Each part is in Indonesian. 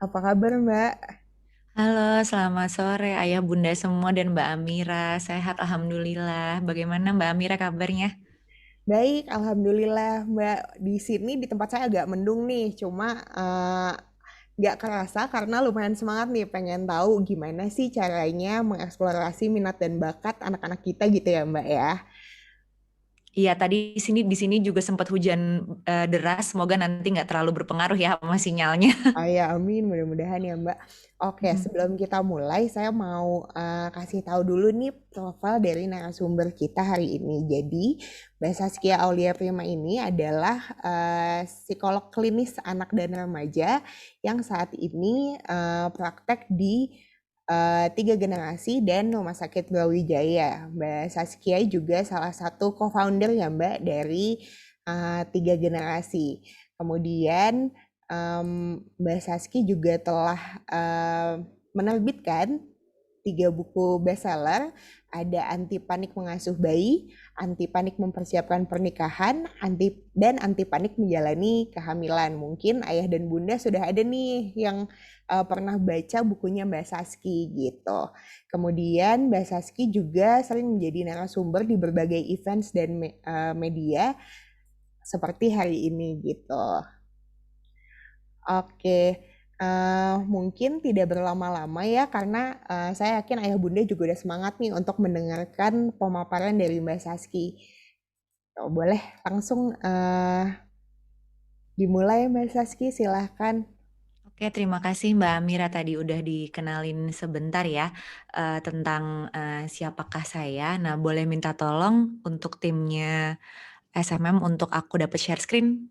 Apa kabar, Mbak? Halo, selamat sore Ayah Bunda semua dan Mbak Amira. Sehat Alhamdulillah. Bagaimana Mbak Amira kabarnya? Baik, alhamdulillah, Mbak. Di sini di tempat saya agak mendung nih, cuma nggak kerasa karena lumayan semangat nih pengen tahu gimana sih caranya mengeksplorasi minat dan bakat anak-anak kita gitu ya, Mbak ya. Iya, tadi di sini juga sempat hujan deras. Semoga nanti nggak terlalu berpengaruh ya sama sinyalnya. Oh ya, amin. Mudah-mudahan ya, Mbak. Oke, sebelum kita mulai, saya mau kasih tahu dulu nih profil dari narasumber kita hari ini. Jadi, Mbak Saskia Aulia Prima ini adalah psikolog klinis anak dan remaja yang saat ini praktek di tiga generasi dan Rumah Sakit Brawijaya. Mbak Saskia juga salah satu co-founder ya, Mbak, dari tiga generasi. Kemudian Mbak Saski juga telah menerbitkan tiga buku bestseller, ada Anti Panik Mengasuh Bayi, Anti Panik Mempersiapkan Pernikahan, Anti Panik Menjalani Kehamilan. Mungkin ayah dan bunda sudah ada nih yang pernah baca bukunya Mbak Saski gitu. Kemudian Mbak Saski juga sering menjadi narasumber di berbagai events dan media seperti hari ini gitu. Oke, mungkin tidak berlama-lama ya karena saya yakin ayah bunda juga udah semangat nih untuk mendengarkan pemaparan dari Mbak Saski. Oh, boleh langsung dimulai Mbak Saski, silahkan. Oke, terima kasih Mbak Amira tadi udah dikenalin sebentar ya tentang siapakah saya. Nah, boleh minta tolong untuk timnya SMM untuk aku dapat share screen?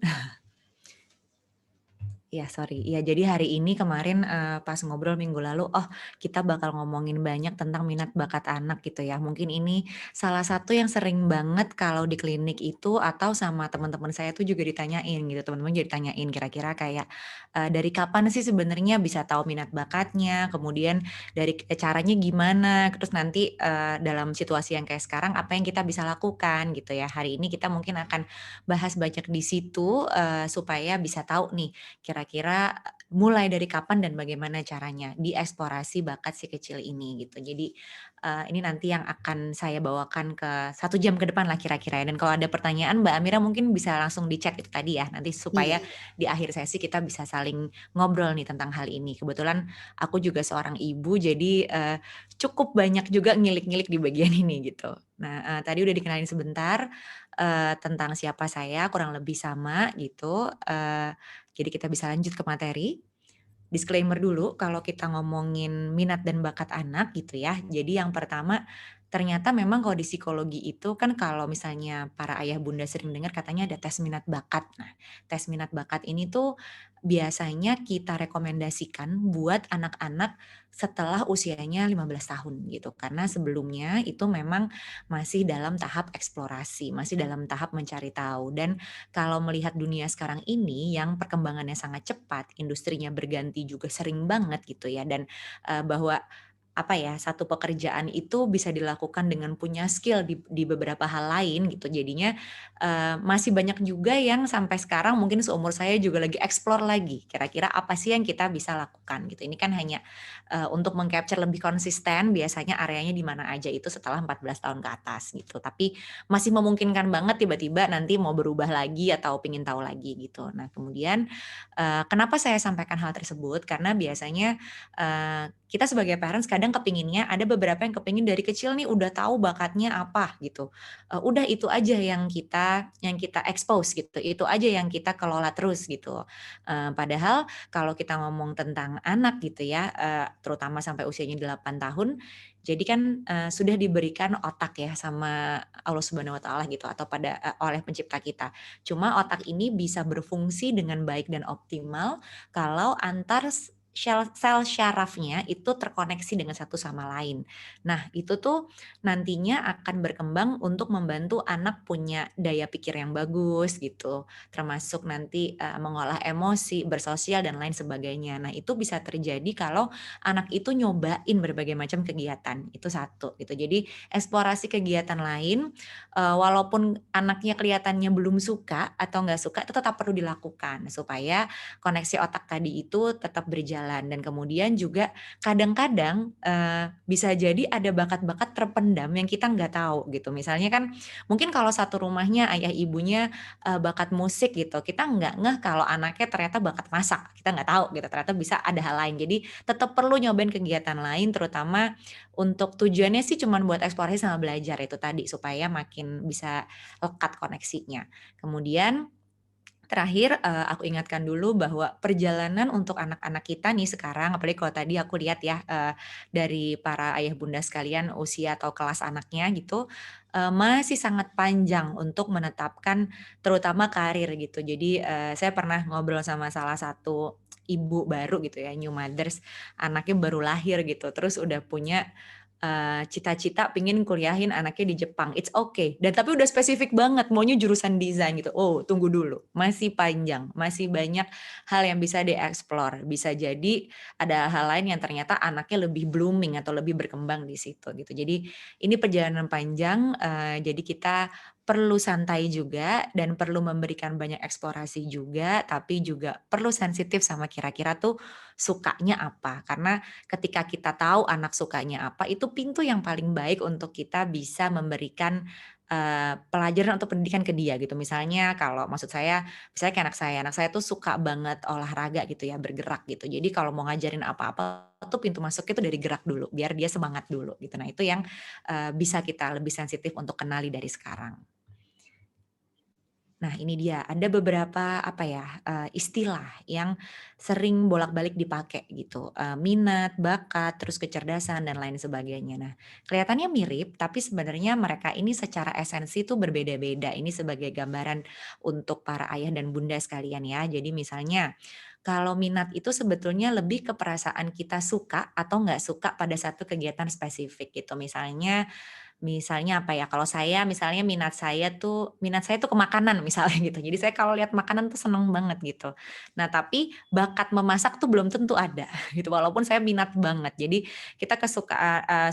Iya, sorry. Iya, jadi hari ini kemarin, pas ngobrol minggu lalu, oh kita bakal ngomongin banyak tentang minat bakat anak gitu ya. Mungkin ini salah satu yang sering banget kalau di klinik itu atau sama teman-teman saya tuh juga ditanyain gitu, teman-teman jadi tanyain kira-kira kayak, dari kapan sih sebenarnya bisa tahu minat bakatnya, kemudian dari caranya gimana, terus nanti, dalam situasi yang kayak sekarang apa yang kita bisa lakukan gitu ya. Hari ini kita mungkin akan bahas banyak di situ, supaya bisa tahu nih kira-kira mulai dari kapan dan bagaimana caranya dieksplorasi bakat si kecil ini gitu. Jadi, ini nanti yang akan saya bawakan ke 1 jam ke depan lah kira-kira ya dan kalau ada pertanyaan Mbak Amira mungkin bisa langsung di-chat itu tadi ya, nanti supaya Iya. di akhir sesi kita bisa saling ngobrol nih tentang hal ini. Kebetulan aku juga seorang ibu jadi, cukup banyak juga ngilik-ngilik di bagian ini gitu. Nah, tadi udah dikenalin sebentar, tentang siapa saya kurang lebih sama gitu, jadi kita bisa lanjut ke materi. Disclaimer dulu kalau kita ngomongin minat dan bakat anak gitu ya. Jadi yang pertama, ternyata memang kalau di psikologi itu kan kalau misalnya para ayah bunda sering dengar katanya ada tes minat bakat. Nah, tes minat bakat ini tuh biasanya kita rekomendasikan buat anak-anak setelah usianya 15 tahun gitu. Karena sebelumnya itu memang masih dalam tahap eksplorasi, masih dalam tahap mencari tahu dan kalau melihat dunia sekarang ini yang perkembangannya sangat cepat, industrinya berganti juga sering banget gitu ya dan, bahwa apa ya, satu pekerjaan itu bisa dilakukan dengan punya skill di beberapa hal lain gitu. Jadinya, masih banyak juga yang sampai sekarang mungkin seumur saya juga lagi explore lagi, kira-kira apa sih yang kita bisa lakukan gitu. Ini kan hanya, untuk meng-capture lebih konsisten biasanya areanya di mana aja itu setelah 14 tahun ke atas gitu. Tapi masih memungkinkan banget tiba-tiba nanti mau berubah lagi atau pengen tahu lagi gitu. Nah kemudian, kenapa saya sampaikan hal tersebut, karena biasanya, kita sebagai parents kadang kepinginnya ada beberapa yang kepingin dari kecil nih udah tahu bakatnya apa gitu, udah itu aja yang kita expose gitu, itu aja yang kita kelola terus gitu. Padahal kalau kita ngomong tentang anak gitu ya, terutama sampai usianya 8 tahun, jadi kan, sudah diberikan otak ya sama Allah Subhanahu wa Ta'ala gitu atau oleh pencipta kita. Cuma otak ini bisa berfungsi dengan baik dan optimal kalau antar sel syarafnya itu terkoneksi dengan satu sama lain. Nah, itu tuh nantinya akan berkembang untuk membantu anak punya daya pikir yang bagus gitu, termasuk nanti, mengolah emosi, bersosial dan lain sebagainya. Nah, itu bisa terjadi kalau anak itu nyobain berbagai macam kegiatan, itu satu gitu. Jadi eksplorasi kegiatan lain, walaupun anaknya kelihatannya belum suka atau nggak suka, itu tetap perlu dilakukan supaya koneksi otak tadi itu tetap berjalan berjalan. Dan kemudian juga kadang-kadang bisa jadi ada bakat-bakat terpendam yang kita nggak tahu gitu. Misalnya kan mungkin kalau satu rumahnya ayah ibunya bakat musik gitu, kita nggak ngeh kalau anaknya ternyata bakat masak, kita nggak tahu gitu, ternyata bisa ada hal lain. Jadi tetap perlu nyobain kegiatan lain, terutama untuk tujuannya sih cuman buat eksplorasi sama belajar itu tadi, supaya makin bisa lekat koneksinya. Kemudian terakhir, aku ingatkan dulu bahwa perjalanan untuk anak-anak kita nih sekarang, apalagi kalau tadi aku lihat ya, dari para ayah bunda sekalian usia atau kelas anaknya gitu, masih sangat panjang untuk menetapkan terutama karir gitu. Jadi, saya pernah ngobrol sama salah satu ibu baru gitu ya, new mothers, anaknya baru lahir gitu, terus udah punya cita-cita pengen kuliahin anaknya di Jepang, it's okay, dan tapi udah spesifik banget maunya jurusan desain gitu. Oh, tunggu dulu, masih panjang, masih banyak hal yang bisa dieksplor. Bisa jadi ada hal lain yang ternyata anaknya lebih blooming atau lebih berkembang di situ gitu. Jadi ini perjalanan panjang, jadi kita perlu santai juga dan perlu memberikan banyak eksplorasi juga, tapi juga perlu sensitif sama kira-kira tuh sukanya apa. Karena ketika kita tahu anak sukanya apa, itu pintu yang paling baik untuk kita bisa memberikan, pelajaran atau pendidikan ke dia gitu. Misalnya kalau maksud saya, misalnya kayak anak saya tuh suka banget olahraga gitu ya, bergerak gitu. Jadi kalau mau ngajarin apa-apa tuh pintu masuknya tuh dari gerak dulu, biar dia semangat dulu gitu. Nah itu yang, bisa kita lebih sensitif untuk kenali dari sekarang. Nah ini dia, ada beberapa apa ya, istilah yang sering bolak-balik dipakai gitu, minat, bakat, terus kecerdasan dan lain sebagainya. Nah kelihatannya mirip, tapi sebenarnya mereka ini secara esensi itu berbeda-beda. Ini sebagai gambaran untuk para ayah dan bunda sekalian ya. Jadi misalnya, kalau minat itu sebetulnya lebih ke perasaan kita suka atau nggak suka pada satu kegiatan spesifik gitu. Misalnya apa ya, kalau saya misalnya minat saya tuh ke makanan misalnya gitu. Jadi saya kalau lihat makanan tuh seneng banget gitu. Nah tapi bakat memasak tuh belum tentu ada gitu, walaupun saya minat banget. Jadi kita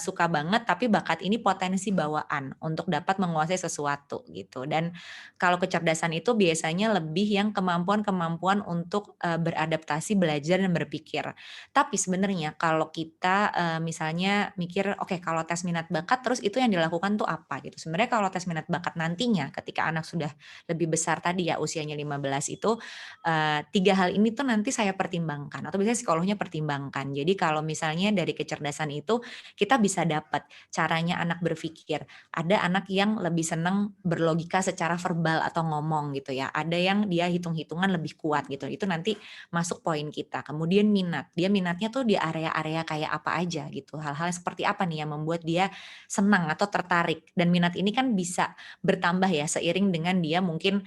suka banget tapi bakat ini potensi bawaan untuk dapat menguasai sesuatu gitu. Dan kalau kecerdasan itu biasanya lebih yang kemampuan-kemampuan untuk, beradaptasi, belajar, dan berpikir. Tapi sebenarnya kalau kita, misalnya mikir, oke kalau tes minat bakat terus itu yang dilakukan tuh apa gitu. Sebenarnya kalau tes minat bakat nantinya ketika anak sudah lebih besar tadi ya usianya 15 itu, 3 hal ini tuh nanti saya pertimbangkan atau biasanya psikolognya pertimbangkan. Jadi kalau misalnya dari kecerdasan itu kita bisa dapat caranya anak berpikir. Ada anak yang lebih senang berlogika secara verbal atau ngomong gitu ya. Ada yang dia hitung-hitungan lebih kuat gitu. Itu nanti masuk poin kita. Kemudian minat, dia minatnya tuh di area-area kayak apa aja gitu. Hal-hal seperti apa nih yang membuat dia senang atau tertarik. Dan minat ini kan bisa bertambah ya seiring dengan dia mungkin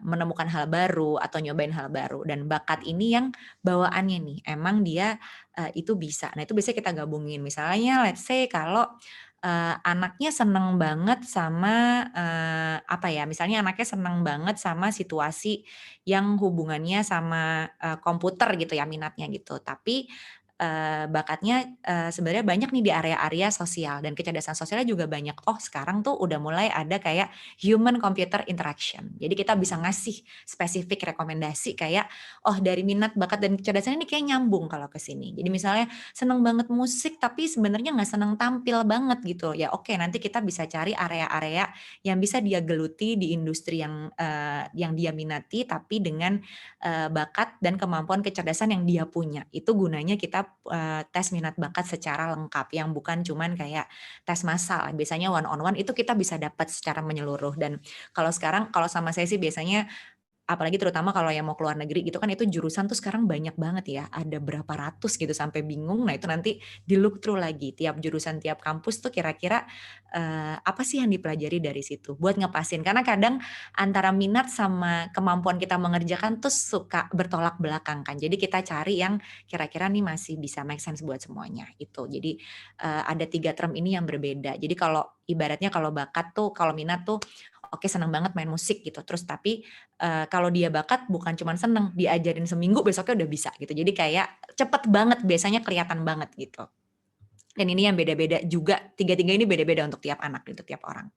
menemukan hal baru atau nyobain hal baru. Dan bakat ini yang bawaannya nih, emang dia itu bisa. Nah itu biasanya kita gabungin. Misalnya let's say kalau anaknya seneng banget sama, apa ya, misalnya anaknya seneng banget sama situasi yang hubungannya sama, komputer gitu ya minatnya gitu. Tapi, bakatnya, sebenarnya banyak nih di area-area sosial dan kecerdasan sosialnya juga banyak. Oh sekarang tuh udah mulai ada kayak human computer interaction. Jadi kita bisa ngasih spesifik rekomendasi kayak, oh dari minat, bakat, dan kecerdasan ini kayak nyambung kalau ke sini. Jadi misalnya seneng banget musik tapi sebenarnya nggak seneng tampil banget gitu. Ya oke nanti kita bisa cari area-area yang bisa dia geluti di industri yang dia minati tapi dengan, bakat dan kemampuan kecerdasan yang dia punya. Itu gunanya kita, tes minat bakat secara lengkap yang bukan cuman kayak tes massal. Biasanya one on one itu kita bisa dapat secara menyeluruh dan kalau sekarang kalau sama saya sih biasanya apalagi terutama kalau yang mau ke luar negeri gitu kan itu jurusan tuh sekarang banyak banget ya, ada berapa ratus gitu sampai bingung. Nah itu nanti di-look through lagi, tiap jurusan, tiap kampus tuh kira-kira, apa sih yang dipelajari dari situ, buat ngepasin. Karena kadang antara minat sama kemampuan kita mengerjakan tuh suka bertolak belakang kan. Jadi kita cari yang kira-kira nih masih bisa make sense buat semuanya, itu. Jadi, ada 3 term ini yang berbeda. Jadi kalau ibaratnya kalau bakat tuh, kalau minat tuh, oke seneng banget main musik gitu, terus tapi kalau dia bakat bukan cuman seneng, diajarin seminggu besoknya udah bisa gitu. Jadi kayak cepet banget biasanya kelihatan banget gitu. Dan ini yang beda-beda juga, tiga-tiga ini beda-beda untuk tiap anak gitu, tiap orang.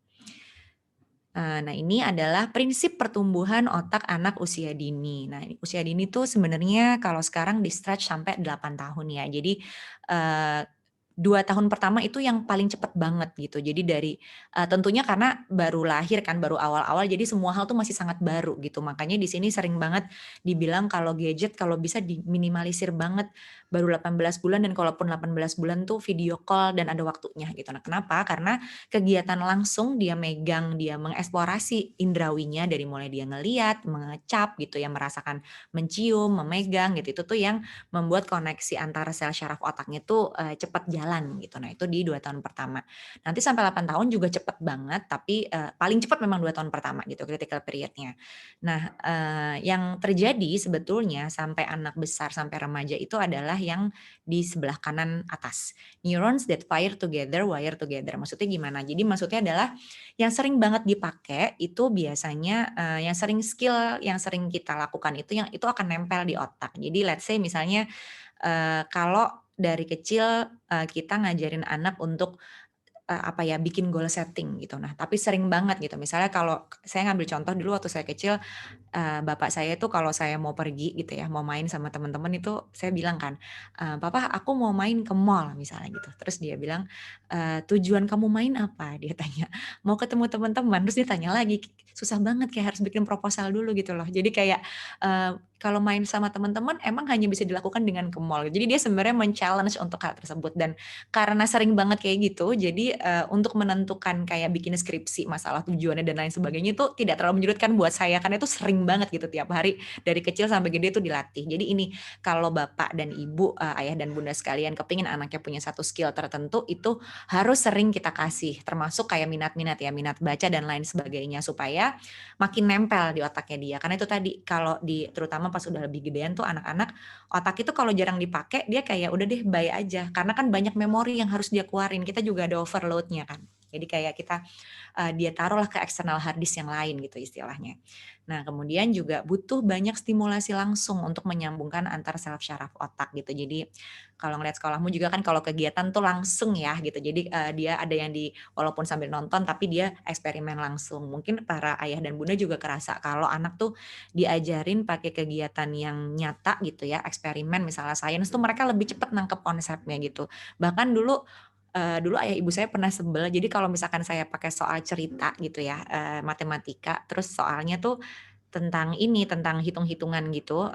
Nah ini adalah prinsip pertumbuhan otak anak usia dini. Nah usia dini tuh sebenarnya kalau sekarang di-stretch sampai 8 tahun ya. Jadi, eee 2 tahun pertama itu yang paling cepet banget gitu. Jadi dari tentunya karena baru lahir kan, baru awal-awal jadi semua hal tuh masih sangat baru gitu. Makanya di sini sering banget dibilang kalau gadget kalau bisa diminimalisir banget, baru 18 bulan dan kalaupun 18 bulan tuh video call dan ada waktunya gitu. Nah kenapa? Karena kegiatan langsung dia megang, dia mengeksplorasi indrawinya dari mulai dia ngelihat, mengecap gitu ya, merasakan mencium, memegang gitu, itu tuh yang membuat koneksi antara sel syaraf otaknya tuh, cepat jalan gitu. Nah itu di 2 tahun pertama. Nanti sampai 8 tahun juga cepet banget, tapi, paling cepat memang 2 tahun pertama gitu critical period-nya. Nah, yang terjadi sebetulnya sampai anak besar, sampai remaja itu adalah yang di sebelah kanan atas. Neurons that fire together, wire together. Maksudnya gimana? Jadi maksudnya adalah yang sering banget dipakai itu biasanya, yang sering skill yang sering kita lakukan itu yang itu akan nempel di otak. Jadi let's say misalnya, kalau dari kecil, kita ngajarin anak untuk apa ya, bikin goal setting gitu. Nah, tapi sering banget gitu, misalnya kalau saya ngambil contoh dulu waktu saya kecil, bapak saya itu kalau saya mau pergi gitu ya, mau main sama teman-teman itu saya bilang kan, "Papa aku mau main ke mall," misalnya gitu. Terus dia bilang, "Tujuan kamu main apa?" Dia tanya. "Mau ketemu teman-teman." Terus dia tanya lagi, susah banget kayak harus bikin proposal dulu gitu loh. Jadi kayak, kalau main sama teman-teman emang hanya bisa dilakukan dengan ke mall. Jadi dia sebenarnya men-challenge untuk hal tersebut dan karena sering banget kayak gitu, jadi, untuk menentukan kayak bikin skripsi, masalah tujuannya dan lain sebagainya itu tidak terlalu menyurutkan buat saya, karena itu sering banget gitu tiap hari dari kecil sampai gede itu dilatih. Jadi ini, kalau bapak dan ibu, ayah dan bunda sekalian kepingin anaknya punya satu skill tertentu, itu harus sering kita kasih, termasuk kayak minat-minat ya, minat baca dan lain sebagainya, supaya makin nempel di otaknya dia. Karena itu tadi, kalau terutama pas udah lebih gedean tuh anak-anak, otak itu kalau jarang dipakai dia kayak udah deh bye aja, karena kan banyak memori yang harus dia keluarin, kita juga ada overload-nya kan. Jadi kayak kita, dia taruhlah ke eksternal hard disk yang lain gitu istilahnya. Nah kemudian juga butuh banyak stimulasi langsung untuk menyambungkan antar sel syaraf otak gitu. Jadi kalau ngeliat sekolahmu juga kan kalau kegiatan tuh langsung ya gitu. Jadi, dia ada yang walaupun sambil nonton tapi dia eksperimen langsung. Mungkin para ayah dan bunda juga kerasa kalau anak tuh diajarin pakai kegiatan yang nyata gitu ya, eksperimen misalnya sains tuh mereka lebih cepat nangkep konsepnya gitu. Bahkan dulu ayah ibu saya pernah sebel, jadi kalau misalkan saya pakai soal cerita gitu ya, matematika, terus soalnya tuh tentang ini, tentang hitung-hitungan gitu,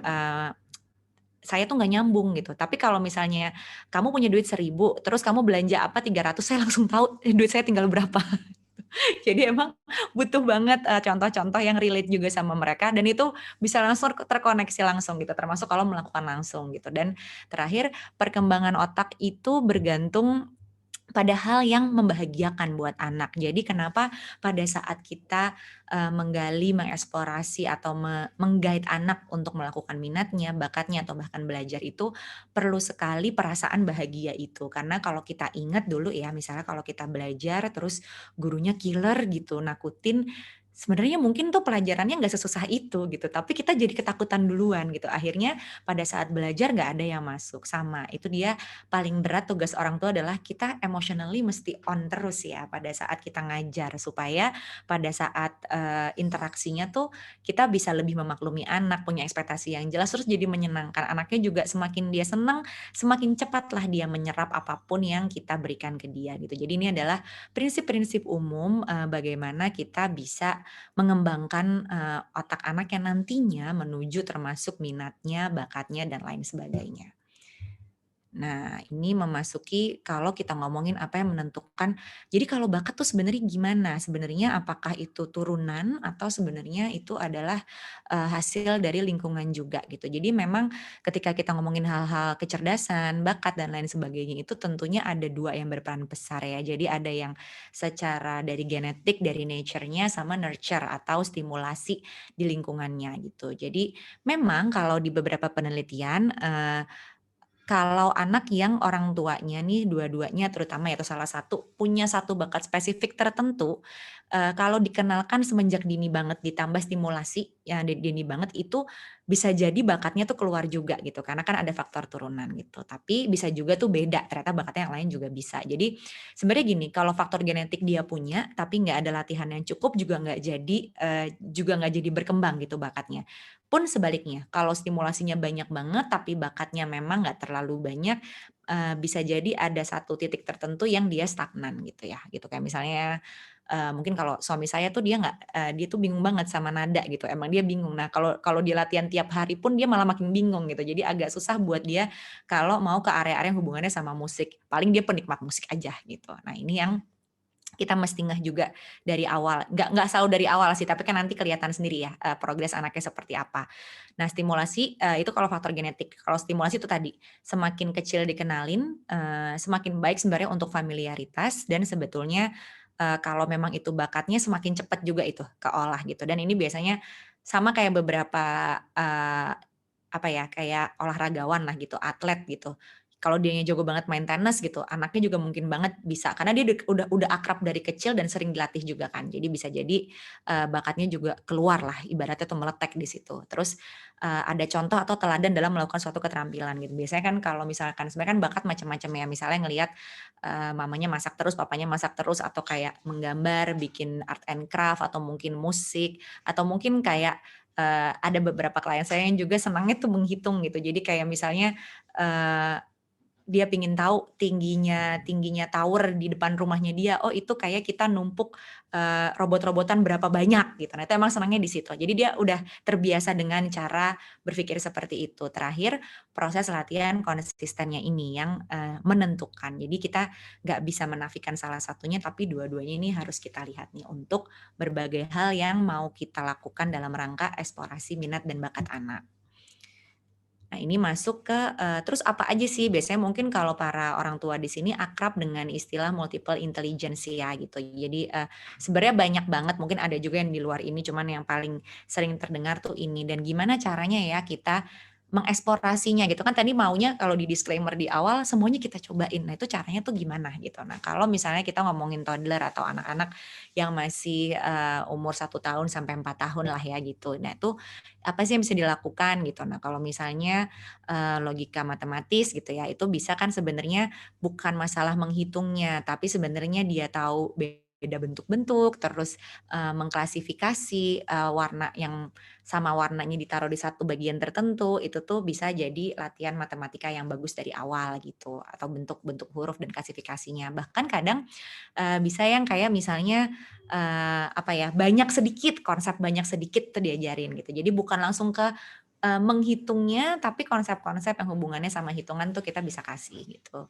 saya tuh nggak nyambung gitu. Tapi kalau misalnya kamu punya duit 1.000 terus kamu belanja apa 300 saya langsung tahu duit saya tinggal berapa. Jadi emang butuh banget, contoh-contoh yang relate juga sama mereka dan itu bisa langsung terkoneksi langsung gitu, termasuk kalau melakukan langsung gitu. Dan terakhir, perkembangan otak itu bergantung pada hal yang membahagiakan buat anak. Jadi kenapa pada saat kita, menggali, mengeksplorasi atau meng-guide anak untuk melakukan minatnya, bakatnya, atau bahkan belajar itu perlu sekali perasaan bahagia itu. Karena kalau kita ingat dulu ya, misalnya kalau kita belajar terus gurunya killer gitu, nakutin, sebenarnya mungkin tuh pelajarannya nggak sesusah itu gitu, tapi kita jadi ketakutan duluan gitu. Akhirnya pada saat belajar nggak ada yang masuk, sama. Itu dia paling berat tugas orang tua adalah kita emotionally mesti on terus ya pada saat kita ngajar, supaya pada saat, interaksinya tuh kita bisa lebih memaklumi anak, punya ekspektasi yang jelas, terus jadi menyenangkan. Anaknya juga semakin dia senang, semakin cepatlah dia menyerap apapun yang kita berikan ke dia gitu. Jadi ini adalah prinsip-prinsip umum, bagaimana kita bisa mengembangkan, otak anak yang nantinya menuju termasuk minatnya, bakatnya, dan lain sebagainya. Nah, ini memasuki kalau kita ngomongin apa yang menentukan, jadi kalau bakat tuh sebenarnya gimana? Sebenarnya apakah itu turunan atau sebenarnya itu adalah, hasil dari lingkungan juga gitu. Jadi memang ketika kita ngomongin hal-hal kecerdasan, bakat dan lain sebagainya itu tentunya ada 2 yang berperan besar ya. Jadi ada yang secara dari genetik, dari nature-nya sama nurture atau stimulasi di lingkungannya gitu. Jadi memang kalau di beberapa penelitian, Kalau anak yang orang tuanya nih dua-duanya terutama ya atau salah satu punya satu bakat spesifik tertentu, kalau dikenalkan semenjak dini banget ditambah stimulasi yang dini banget itu bisa jadi bakatnya tuh keluar juga gitu karena kan ada faktor turunan gitu. Tapi bisa juga tuh beda ternyata bakatnya yang lain juga bisa. Jadi sebenarnya gini, kalau faktor genetik dia punya tapi nggak ada latihan yang cukup juga nggak jadi berkembang gitu bakatnya. Pun sebaliknya, kalau stimulasinya banyak banget tapi bakatnya memang nggak terlalu banyak, bisa jadi ada satu titik tertentu yang dia stagnan gitu ya, gitu. Kayak misalnya, mungkin kalau suami saya tuh dia tuh bingung banget sama nada gitu, emang dia bingung. Nah, kalau kalau dia latihan tiap hari pun dia malah makin bingung gitu. Jadi agak susah buat dia kalau mau ke area-area yang hubungannya sama musik, paling dia penikmat musik aja gitu. Nah, ini yang kita mesti ngeh juga dari awal, nggak selalu dari awal sih, tapi kan nanti kelihatan sendiri ya, progres anaknya seperti apa. Nah stimulasi, itu kalau faktor genetik, kalau stimulasi itu tadi, semakin kecil dikenalin, semakin baik sebenarnya untuk familiaritas dan sebetulnya, kalau memang itu bakatnya semakin cepat juga itu keolah gitu dan ini biasanya sama kayak beberapa, apa ya, kayak olahragawan lah gitu, atlet gitu. Kalau dianya jago banget main tenis gitu, anaknya juga mungkin banget bisa, karena dia udah akrab dari kecil dan sering dilatih juga kan. Jadi bisa jadi, bakatnya juga keluar lah ibaratnya tuh meletek di situ. Terus, ada contoh atau teladan dalam melakukan suatu keterampilan gitu. Biasanya kan kalau misalkan sebenarnya kan bakat macam-macam ya, misalnya ngelihat, mamanya masak terus, papanya masak terus, atau kayak menggambar, bikin art and craft, atau mungkin musik, atau mungkin kayak, ada beberapa klien saya yang juga senangnya tuh menghitung gitu. Jadi kayak misalnya, eee, dia pengen tahu tingginya tingginya tower di depan rumahnya dia, oh itu kayak kita numpuk, robot-robotan berapa banyak gitu. Nah itu emang senangnya di situ. Jadi dia udah terbiasa dengan cara berpikir seperti itu. Terakhir, proses latihan konsistennya ini yang, menentukan. Jadi kita nggak bisa menafikan salah satunya, tapi dua-duanya ini harus kita lihat nih untuk berbagai hal yang mau kita lakukan dalam rangka eksplorasi minat dan bakat anak. Nah, ini masuk ke, terus apa aja sih biasanya mungkin kalau para orang tua di sini akrab dengan istilah multiple intelligence ya gitu. Jadi, sebenarnya banyak banget mungkin ada juga yang di luar ini cuman yang paling sering terdengar tuh ini dan gimana caranya ya kita mengeksplorasinya gitu kan tadi maunya kalau di disclaimer di awal semuanya kita cobain. Nah, itu caranya tuh gimana gitu. Nah, kalau misalnya kita ngomongin toddler atau anak-anak yang masih, umur 1 tahun sampai 4 tahun lah ya gitu. Nah, itu apa sih yang bisa dilakukan gitu. Nah, kalau misalnya, logika matematis gitu ya, itu bisa kan sebenarnya bukan masalah menghitungnya, tapi sebenarnya dia tahu beda bentuk-bentuk, terus, mengklasifikasi, warna yang sama warnanya ditaruh di satu bagian tertentu, itu tuh bisa jadi latihan matematika yang bagus dari awal gitu, atau bentuk-bentuk huruf dan klasifikasinya. Bahkan kadang, bisa yang kayak misalnya, apa ya, banyak sedikit, konsep banyak sedikit tuh diajarin gitu. Jadi bukan langsung ke, menghitungnya, tapi konsep-konsep yang hubungannya sama hitungan tuh kita bisa kasih gitu.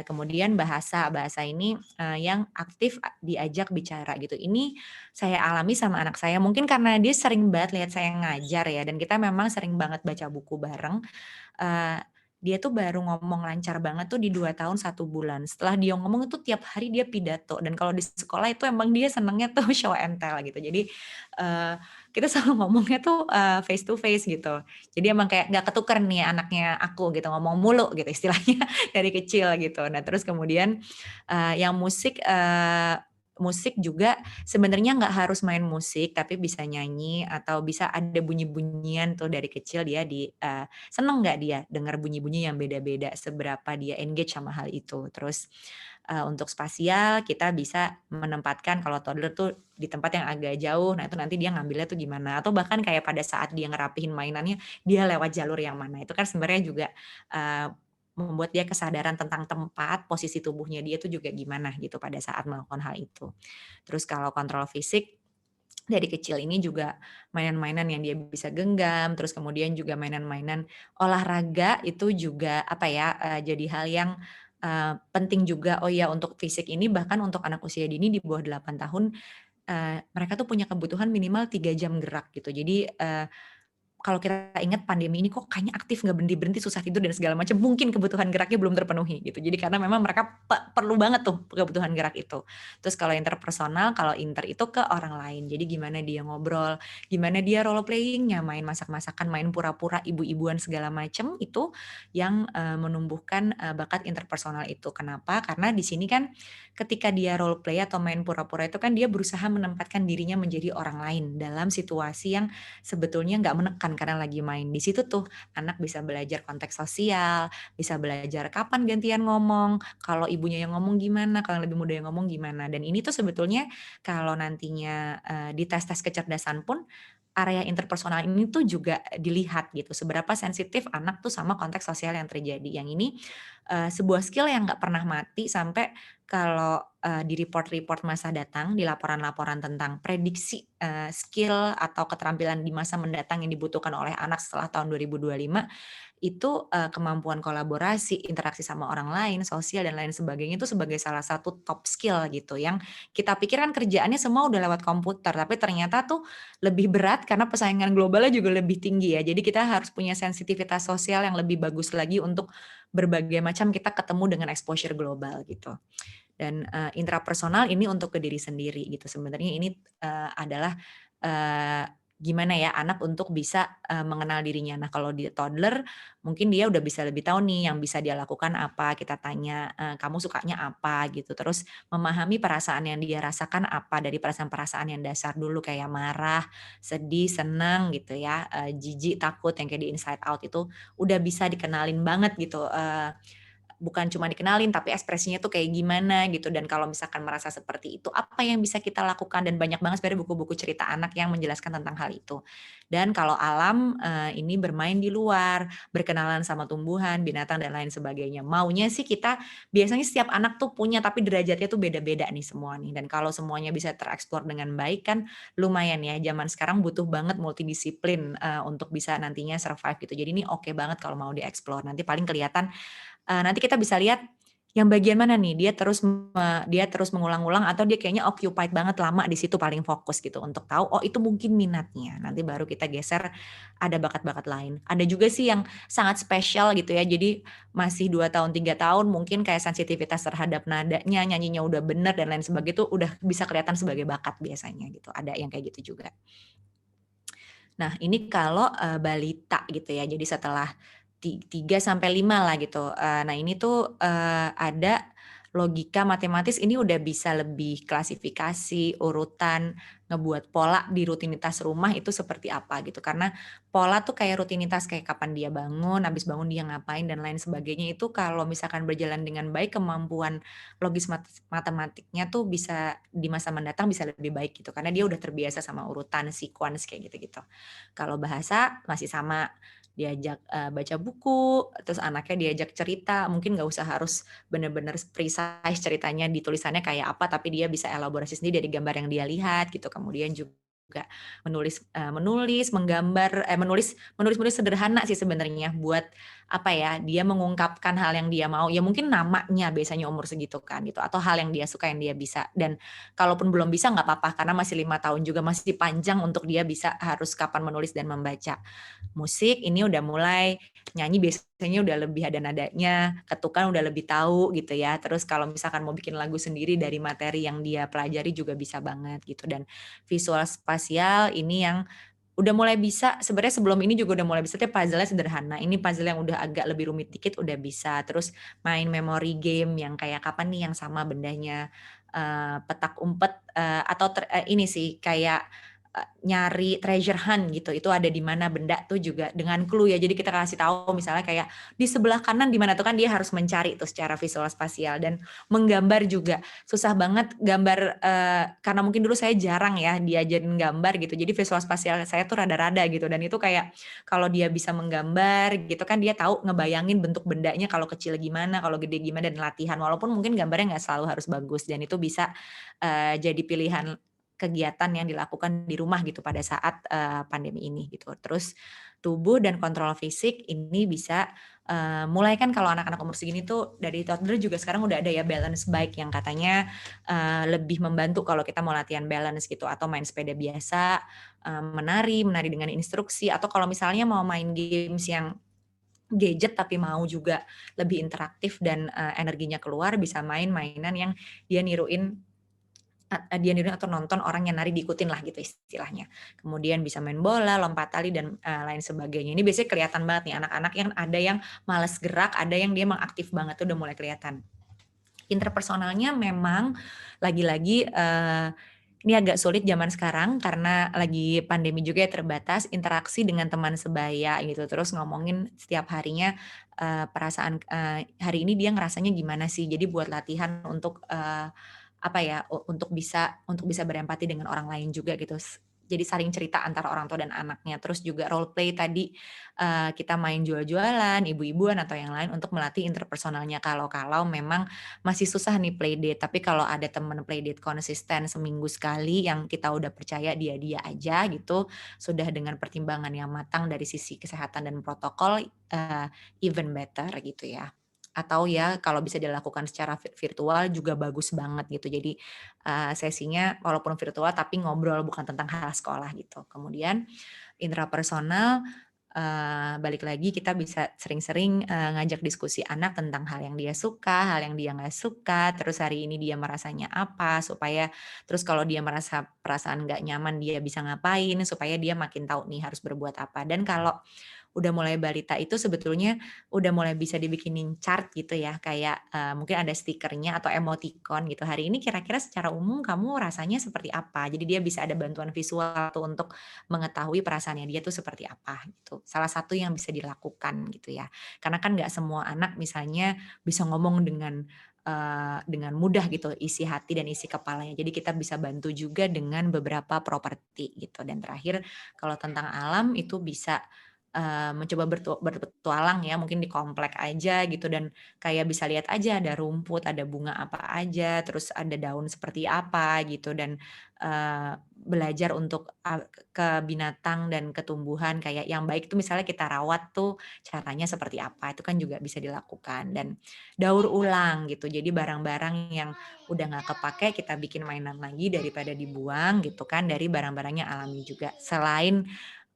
Kemudian bahasa, bahasa ini, yang aktif diajak bicara gitu. Ini saya alami sama anak saya, mungkin karena dia sering banget lihat saya ngajar ya, dan kita memang sering banget baca buku bareng. Eee, dia tuh baru ngomong lancar banget tuh di 2 tahun 1 bulan. Setelah dia ngomong itu tiap hari dia pidato dan kalau di sekolah itu emang dia senengnya tuh show and tell gitu. Jadi, eee, kita selalu ngomongnya tuh, face to face gitu. Jadi emang kayak nggak ketuker nih anaknya aku gitu, ngomong mulu gitu istilahnya dari kecil gitu. Nah terus kemudian, yang musik juga sebenarnya nggak harus main musik, tapi bisa nyanyi atau bisa ada bunyi-bunyian tuh dari kecil dia seneng nggak dia dengar bunyi-bunyi yang beda-beda, seberapa dia engage sama hal itu. Terus, untuk spasial kita bisa menempatkan kalau toddler tuh di tempat yang agak jauh, nah itu nanti dia ngambilnya tuh gimana, atau bahkan kayak pada saat dia ngerapihin mainannya, dia lewat jalur yang mana. Itu kan sebenarnya juga, eee, membuat dia kesadaran tentang tempat, posisi tubuhnya dia tuh juga gimana gitu pada saat melakukan hal itu. Terus kalau kontrol fisik, dari kecil ini juga mainan-mainan yang dia bisa genggam, terus kemudian juga mainan-mainan olahraga itu juga apa ya, jadi hal yang, penting juga. Oh ya untuk fisik ini bahkan untuk anak usia dini di bawah 8 tahun, mereka tuh punya kebutuhan minimal 3 jam gerak gitu. Jadi, kalau kita ingat pandemi ini kok kayaknya aktif nggak berhenti-berhenti, susah tidur dan segala macam, mungkin kebutuhan geraknya belum terpenuhi gitu. Jadi karena memang mereka perlu banget tuh kebutuhan gerak itu. Terus kalau interpersonal, kalau inter itu ke orang lain. Jadi gimana dia ngobrol, gimana dia role playing-nya, main masak-masakan, main pura-pura ibu-ibuan segala macam, itu yang menumbuhkan bakat interpersonal itu. Kenapa? Karena di sini kan ketika dia role play atau main pura-pura itu kan dia berusaha menempatkan dirinya menjadi orang lain dalam situasi yang sebetulnya nggak menekan karena lagi main. Di situ tuh anak bisa belajar konteks sosial, bisa belajar kapan gantian ngomong, kalau ibunya yang ngomong gimana, kalau yang lebih muda yang ngomong gimana. Dan ini tuh sebetulnya kalau nantinya di tes-tes kecerdasan pun area interpersonal ini tuh juga dilihat gitu, seberapa sensitif anak tuh sama konteks sosial yang terjadi. Yang ini sebuah skill yang nggak pernah mati sampai kalau di report-report masa datang, di laporan-laporan tentang prediksi skill atau keterampilan di masa mendatang yang dibutuhkan oleh anak setelah tahun 2025, itu kemampuan kolaborasi, interaksi sama orang lain, sosial dan lain sebagainya itu sebagai salah satu top skill gitu, yang kita pikir kan kerjaannya semua udah lewat komputer, tapi ternyata tuh lebih berat karena persaingan globalnya juga lebih tinggi ya. Jadi kita harus punya sensitivitas sosial yang lebih bagus lagi untuk berbagai macam kita ketemu dengan exposure global gitu. Dan intrapersonal ini untuk ke diri sendiri gitu. Sebenarnya ini adalah eee, gimana ya anak untuk bisa mengenal dirinya. Nah, kalau di toddler mungkin dia udah bisa lebih tahu nih yang bisa dia lakukan apa, kita tanya, "Kamu sukanya apa?" Gitu. Terus memahami perasaan yang dia rasakan apa, dari perasaan-perasaan yang dasar dulu kayak marah, sedih, senang gitu ya, jijik, takut yang kayak di Inside Out itu udah bisa dikenalin banget gitu, bukan cuma dikenalin, tapi ekspresinya tuh kayak gimana gitu, dan kalau misalkan merasa seperti itu, apa yang bisa kita lakukan, dan banyak banget sebenarnya buku-buku cerita anak yang menjelaskan tentang hal itu. Dan kalau alam, ini bermain di luar, berkenalan sama tumbuhan, binatang, dan lain sebagainya. Maunya sih kita biasanya setiap anak tuh punya, tapi derajatnya tuh beda-beda nih semua nih, dan kalau semuanya bisa tereksplor dengan baik kan lumayan ya, zaman sekarang butuh banget multidisiplin, untuk bisa nantinya survive gitu. Jadi ini oke banget kalau mau dieksplor, nanti paling kelihatan nanti kita bisa lihat yang bagian mana nih, dia terus mengulang-ulang atau dia kayaknya occupied banget lama di situ paling fokus gitu untuk tahu, oh itu mungkin minatnya, nanti baru kita geser ada bakat-bakat lain. Ada juga sih yang sangat spesial gitu ya, jadi masih 2 tahun, 3 tahun mungkin kayak sensitivitas terhadap nadanya, nyanyinya udah bener dan lain sebagainya itu udah bisa kelihatan sebagai bakat biasanya gitu, ada yang kayak gitu juga. Nah, ini kalau, balita gitu ya. Jadi setelah 3 sampai 5 lah gitu. Nah ini tuh, ada logika matematis ini udah bisa lebih klasifikasi, urutan, ngebuat pola di rutinitas rumah itu seperti apa gitu. Karena pola tuh kayak rutinitas, kayak kapan dia bangun, habis bangun dia ngapain dan lain sebagainya itu kalau misalkan berjalan dengan baik, kemampuan logis matematiknya tuh bisa di masa mendatang bisa lebih baik gitu. Karena dia udah terbiasa sama urutan, sequence kayak gitu-gitu. Kalau bahasa masih sama, diajak, baca buku, terus anaknya diajak cerita, mungkin nggak usah harus bener-bener precise ceritanya di tulisannya kayak apa, tapi dia bisa elaborasi sendiri dari gambar yang dia lihat gitu. Kemudian juga menulis, menggambar menulis sederhana sih sebenarnya buat, apa ya, dia mengungkapkan hal yang dia mau, ya mungkin namanya biasanya umur segitu kan gitu, atau hal yang dia suka, yang dia bisa. Dan kalaupun belum bisa nggak apa-apa, karena masih 5 tahun juga masih panjang untuk dia bisa harus kapan menulis dan membaca. Musik ini udah mulai, nyanyi biasanya udah lebih ada nadanya, ketukan udah lebih tahu gitu ya. Terus kalau misalkan mau bikin lagu sendiri dari materi yang dia pelajari juga bisa banget gitu. Dan visual spasial ini yang udah mulai bisa, sebenarnya sebelum ini juga udah mulai bisa, tapi puzzle-nya sederhana. Ini puzzle yang udah agak lebih rumit dikit udah bisa. Terus main memory game yang kayak kapan nih yang sama bendanya, petak umpet, atau ini sih kayak nyari treasure hunt gitu, itu ada di mana benda tuh juga dengan clue ya. Jadi kita kasih tahu misalnya kayak di sebelah kanan di mana tuh kan dia harus mencari tuh secara visual spasial. Dan menggambar juga susah banget gambar, karena mungkin dulu saya jarang ya diajarin gambar gitu. Jadi visual spasial saya tuh rada-rada gitu, dan itu kayak kalau dia bisa menggambar gitu kan dia tahu ngebayangin bentuk bendanya kalau kecil gimana, kalau gede gimana, dan latihan walaupun mungkin gambarnya nggak selalu harus bagus, dan itu bisa jadi pilihan kegiatan yang dilakukan di rumah gitu pada saat pandemi ini gitu. Terus tubuh dan kontrol fisik ini bisa mulai kan kalau anak-anak umur segini tuh dari toddler juga sekarang udah ada ya balance bike yang katanya lebih membantu kalau kita mau latihan balance gitu, atau main sepeda biasa, menari dengan instruksi, atau kalau misalnya mau main games yang gadget tapi mau juga lebih interaktif dan energinya keluar, bisa main mainan yang dia niruin atau nonton orang yang nari diikutin lah gitu istilahnya. Kemudian bisa main bola, lompat tali dan lain sebagainya. Ini biasanya kelihatan banget nih anak-anak yang ada yang malas gerak, ada yang dia emang aktif banget tuh udah mulai kelihatan. Interpersonalnya memang lagi-lagi ini agak sulit zaman sekarang karena lagi pandemi juga ya, terbatas interaksi dengan teman sebaya gitu. Terus ngomongin setiap harinya perasaan hari ini dia ngerasanya gimana sih. Jadi buat latihan untuk apa ya, untuk bisa berempati dengan orang lain juga gitu. Jadi saling cerita antara orang tua dan anaknya. Terus juga role play tadi, kita main jual-jualan, ibu-ibuan atau yang lain untuk melatih interpersonalnya kalau memang masih susah nih playdate. Tapi kalau ada temen playdate konsisten seminggu sekali yang kita udah percaya dia aja gitu, sudah dengan pertimbangan yang matang dari sisi kesehatan dan protokol, even better gitu ya. Atau ya kalau bisa dilakukan secara virtual juga bagus banget gitu. Jadi, sesinya walaupun virtual tapi ngobrol bukan tentang hal sekolah gitu. Kemudian intrapersonal, balik lagi kita bisa sering-sering ngajak diskusi anak tentang hal yang dia suka, hal yang dia nggak suka, terus hari ini dia merasanya apa, supaya terus kalau dia merasa perasaan nggak nyaman dia bisa ngapain, supaya dia makin tahu nih harus berbuat apa. Dan kalau udah mulai balita itu sebetulnya udah mulai bisa dibikinin chart gitu ya, kayak mungkin ada stikernya atau emoticon gitu, "Hari ini kira-kira secara umum kamu rasanya seperti apa?" Jadi dia bisa ada bantuan visual tuh untuk mengetahui perasaannya dia tuh seperti apa gitu. Salah satu yang bisa dilakukan gitu ya. Karena kan nggak semua anak misalnya bisa ngomong dengan mudah gitu isi hati dan isi kepalanya. Jadi kita bisa bantu juga dengan beberapa properti gitu. Dan terakhir kalau tentang alam itu bisa mencoba berpetualang ya, mungkin di komplek aja gitu dan kayak bisa lihat aja ada rumput, ada bunga apa aja, terus ada daun seperti apa gitu dan belajar untuk ke binatang dan ke tumbuhan kayak yang baik itu misalnya kita rawat tuh caranya seperti apa, itu kan juga bisa dilakukan dan daur ulang gitu. Jadi barang-barang yang udah nggak kepake kita bikin mainan lagi daripada dibuang gitu kan, dari barang-barang yang alami juga. Selain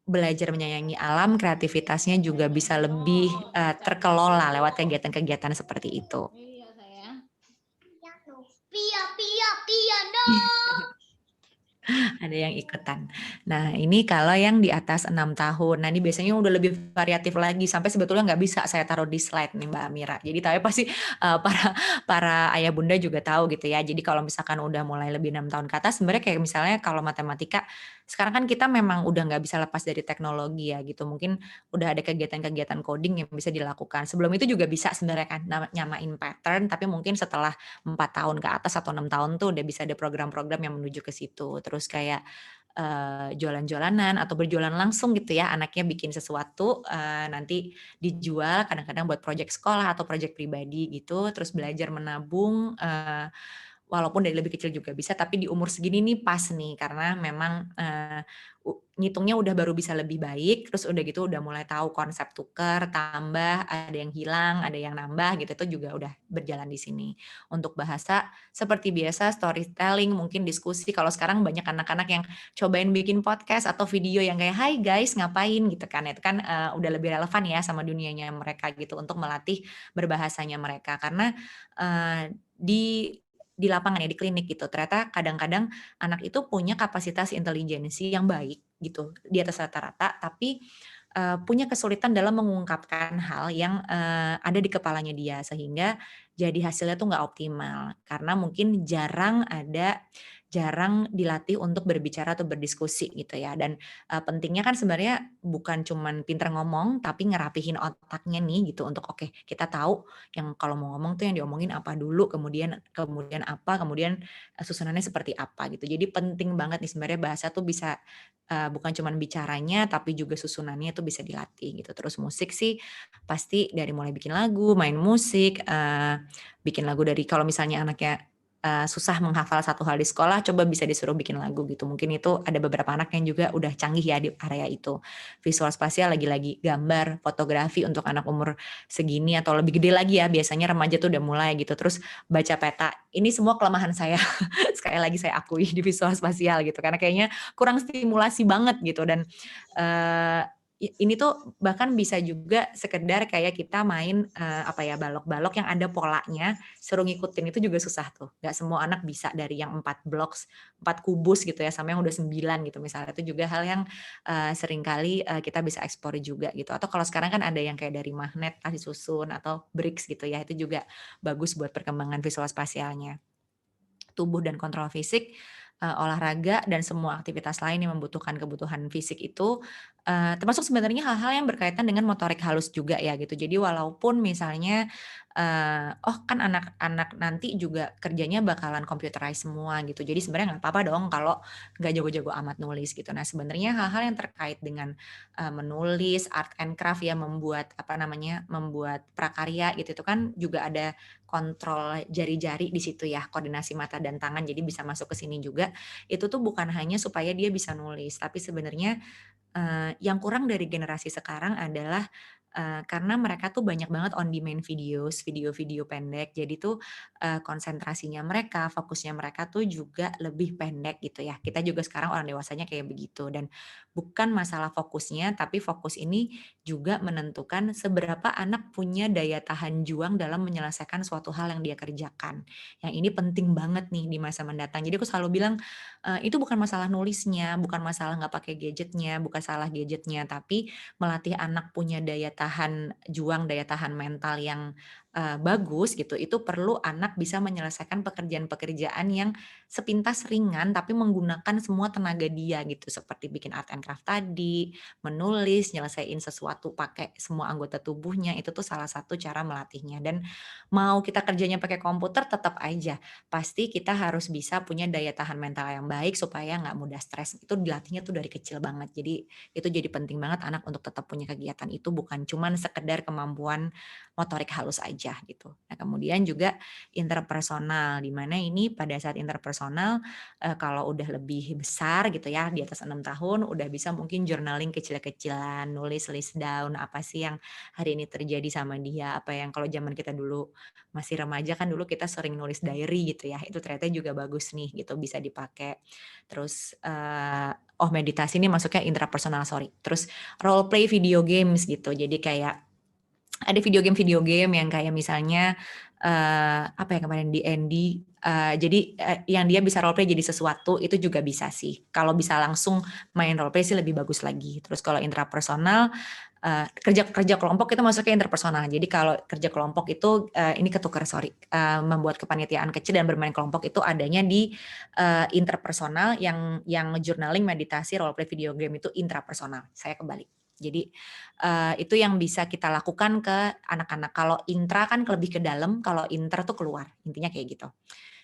belajar menyayangi alam, kreativitasnya juga bisa lebih, terkelola lewat kegiatan-kegiatan seperti itu. Iya sayang. Pia, pia, piano. Ada yang ikutan. Nah, ini kalau yang di atas 6 tahun. Nah, ini biasanya udah lebih variatif lagi, sampai sebetulnya nggak bisa saya taruh di slide nih, Mbak Mira. Jadi tapi pasti, para para ayah bunda juga tahu gitu ya. Jadi kalau misalkan udah mulai lebih 6 tahun ke atas, sebenarnya kayak misalnya kalau matematika, sekarang kan kita memang udah nggak bisa lepas dari teknologi ya gitu. Mungkin udah ada kegiatan-kegiatan coding yang bisa dilakukan. Sebelum itu juga bisa sebenarnya kan nyamain pattern, tapi mungkin setelah 4 tahun ke atas atau 6 tahun tuh udah bisa ada program-program yang menuju ke situ. Terus kayak, jualan-jualanan atau berjualan langsung gitu ya, anaknya bikin sesuatu, nanti dijual kadang-kadang buat project sekolah atau project pribadi gitu, terus belajar menabung, walaupun dari lebih kecil juga bisa, tapi di umur segini nih pas nih, karena memang, ngitungnya udah baru bisa lebih baik, terus udah gitu udah mulai tahu konsep tuker, tambah, ada yang hilang, ada yang nambah gitu, itu juga udah berjalan di sini. Untuk bahasa seperti biasa storytelling, mungkin diskusi, kalau sekarang banyak anak-anak yang cobain bikin podcast atau video yang kayak, "Hai guys, ngapain?" Gitu kan, itu kan, udah lebih relevan ya sama dunianya mereka gitu, untuk melatih berbahasanya mereka. Karena, di lapangan ya, di klinik gitu, ternyata kadang-kadang anak itu punya kapasitas intelijensi yang baik gitu, di atas rata-rata, tapi, punya kesulitan dalam mengungkapkan hal yang, ada di kepalanya dia, sehingga jadi hasilnya tuh nggak optimal. Karena mungkin jarang dilatih untuk berbicara atau berdiskusi gitu ya, dan, pentingnya kan sebenarnya bukan cuman pinter ngomong, tapi ngerapihin otaknya nih gitu untuk, oke, kita tahu yang kalau mau ngomong tuh yang diomongin apa dulu, kemudian kemudian apa, kemudian, susunannya seperti apa gitu. Jadi penting banget nih sebenarnya bahasa tuh bisa, bukan cuman bicaranya, tapi juga susunannya tuh bisa dilatih gitu. Terus musik sih pasti dari mulai bikin lagu, main musik, bikin lagu dari kalau misalnya anaknya susah menghafal satu hal di sekolah, coba bisa disuruh bikin lagu gitu. Mungkin itu ada beberapa anak yang juga udah canggih ya di area itu. Visual spasial lagi-lagi gambar, fotografi untuk anak umur segini atau lebih gede lagi ya, biasanya remaja tuh udah mulai gitu. Terus baca peta, ini semua kelemahan saya. Sekali lagi saya akui di visual spasial gitu, karena kayaknya kurang stimulasi banget gitu. Dan ini tuh bahkan bisa juga sekedar kayak kita main balok-balok yang ada polanya, suruh ngikutin itu juga susah tuh. Gak semua anak bisa dari yang 4 blocks, 4 kubus gitu ya, sama yang udah 9 gitu misalnya. Itu juga hal yang seringkali kita bisa eksplor juga gitu. Atau kalau sekarang kan ada yang kayak dari magnet, kasih susun, atau bricks gitu ya, itu juga bagus buat perkembangan visual spasialnya. Tubuh dan kontrol fisik, olahraga dan semua aktivitas lain yang membutuhkan kebutuhan fisik itu, termasuk sebenarnya hal-hal yang berkaitan dengan motorik halus juga ya gitu. Jadi walaupun misalnya, kan anak-anak nanti juga kerjanya bakalan computerized semua gitu. Jadi sebenarnya nggak apa-apa dong kalau nggak jago-jago amat nulis gitu. Nah sebenarnya hal-hal yang terkait dengan, menulis, art and craft ya, membuat prakarya gitu, itu kan juga ada kontrol jari-jari di situ ya, koordinasi mata dan tangan, jadi bisa masuk ke sini juga. Itu tuh bukan hanya supaya dia bisa nulis, tapi sebenarnya yang kurang dari generasi sekarang adalah, karena mereka tuh banyak banget on demand videos, video-video pendek. Jadi tuh, konsentrasinya mereka, fokusnya mereka tuh juga lebih pendek gitu ya. Kita juga sekarang orang dewasanya kayak begitu, dan bukan masalah fokusnya, tapi fokus ini juga menentukan seberapa anak punya daya tahan juang dalam menyelesaikan suatu hal yang dia kerjakan. Yang ini penting banget nih di masa mendatang. Jadi aku selalu bilang, itu bukan masalah nulisnya, bukan masalah nggak pakai gadgetnya, bukan salah gadgetnya, tapi melatih anak punya daya tahan juang, daya tahan mental yang, bagus gitu, itu perlu anak bisa menyelesaikan pekerjaan-pekerjaan yang sepintas ringan, tapi menggunakan semua tenaga dia gitu, seperti bikin art and craft tadi, menulis, nyelesain sesuatu pakai semua anggota tubuhnya, itu tuh salah satu cara melatihnya. Dan mau kita kerjanya pakai komputer, tetap aja pasti kita harus bisa punya daya tahan mental yang baik supaya nggak mudah stres. Itu dilatihnya tuh dari kecil banget. Jadi itu jadi penting banget anak untuk tetap punya kegiatan itu, bukan cuman sekedar kemampuan motorik halus aja gitu. Nah kemudian juga interpersonal, di mana ini pada saat interpersonal, kalau udah lebih besar gitu ya, di atas 6 tahun udah bisa mungkin journaling kecil-kecilan, nulis list down apa sih yang hari ini terjadi sama dia, apa yang kalau zaman kita dulu masih remaja kan dulu kita sering nulis diary gitu ya, itu ternyata juga bagus nih gitu, bisa dipakai. Terus, meditasi ini masuknya intrapersonal, sorry. Terus role play video games gitu, jadi kayak ada video game yang kayak misalnya, apa ya kemarin D&D, jadi, yang dia bisa role play jadi sesuatu, itu juga bisa sih. Kalau bisa langsung main role play sih lebih bagus lagi. Terus kalau intrapersonal, kerja kelompok itu masuknya interpersonal. Jadi kalau kerja kelompok itu, ini ketukar sorry, membuat kepanitiaan kecil dan bermain kelompok itu adanya di, interpersonal, yang journaling, meditasi, role play video game itu intrapersonal, saya kebalik. Jadi, itu yang bisa kita lakukan ke anak-anak. Kalau intra kan lebih ke dalam, kalau inter tuh keluar, intinya kayak gitu.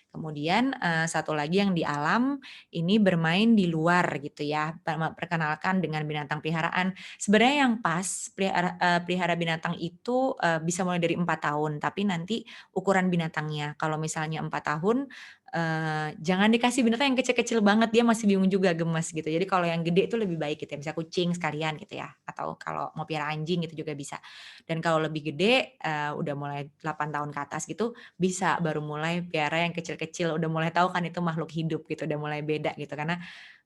Kemudian, satu lagi yang di alam, ini bermain di luar gitu ya, perkenalkan dengan binatang peliharaan. Sebenarnya yang pas pelihara binatang itu, bisa mulai dari 4 tahun, tapi nanti ukuran binatangnya. Kalau misalnya 4 tahun, jangan dikasih binatang yang kecil-kecil banget, dia masih bingung juga, gemes gitu. Jadi kalau yang gede itu lebih baik gitu ya, misalnya kucing sekalian gitu ya, atau kalau mau pelihara anjing itu juga bisa. Dan kalau lebih gede, udah mulai 8 tahun ke atas gitu, bisa baru mulai piara yang kecil-kecil, udah mulai tahu kan itu makhluk hidup gitu, udah mulai beda gitu. Karena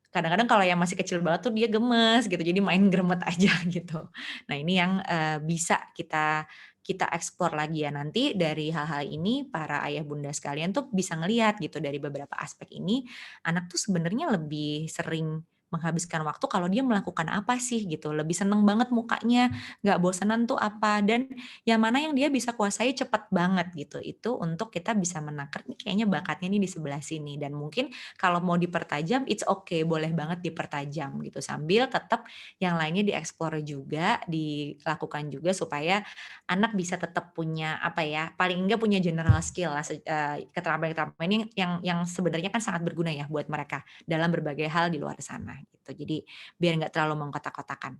kadang-kadang kalau yang masih kecil banget tuh dia gemes gitu, jadi main gremet aja gitu. Nah ini yang, bisa kita kita eksplor lagi ya, nanti dari hal-hal ini para ayah bunda sekalian tuh bisa ngelihat gitu dari beberapa aspek ini, anak tuh sebenarnya lebih sering menghabiskan waktu kalau dia melakukan apa sih gitu, lebih seneng banget mukanya, nggak bosanan tuh apa, dan yang mana yang dia bisa kuasai cepet banget gitu. Itu untuk kita bisa menakar nih kayaknya bakatnya nih di sebelah sini, dan mungkin kalau mau dipertajam, it's okay, boleh banget dipertajam gitu. Sambil tetap yang lainnya dieksplor juga, dilakukan juga supaya anak bisa tetap punya apa ya, paling enggak punya general skill lah, keterampilan-keterampilan ini yang sebenarnya kan sangat berguna ya buat mereka dalam berbagai hal di luar sana gitu. Jadi biar nggak terlalu mengkotak-kotakan.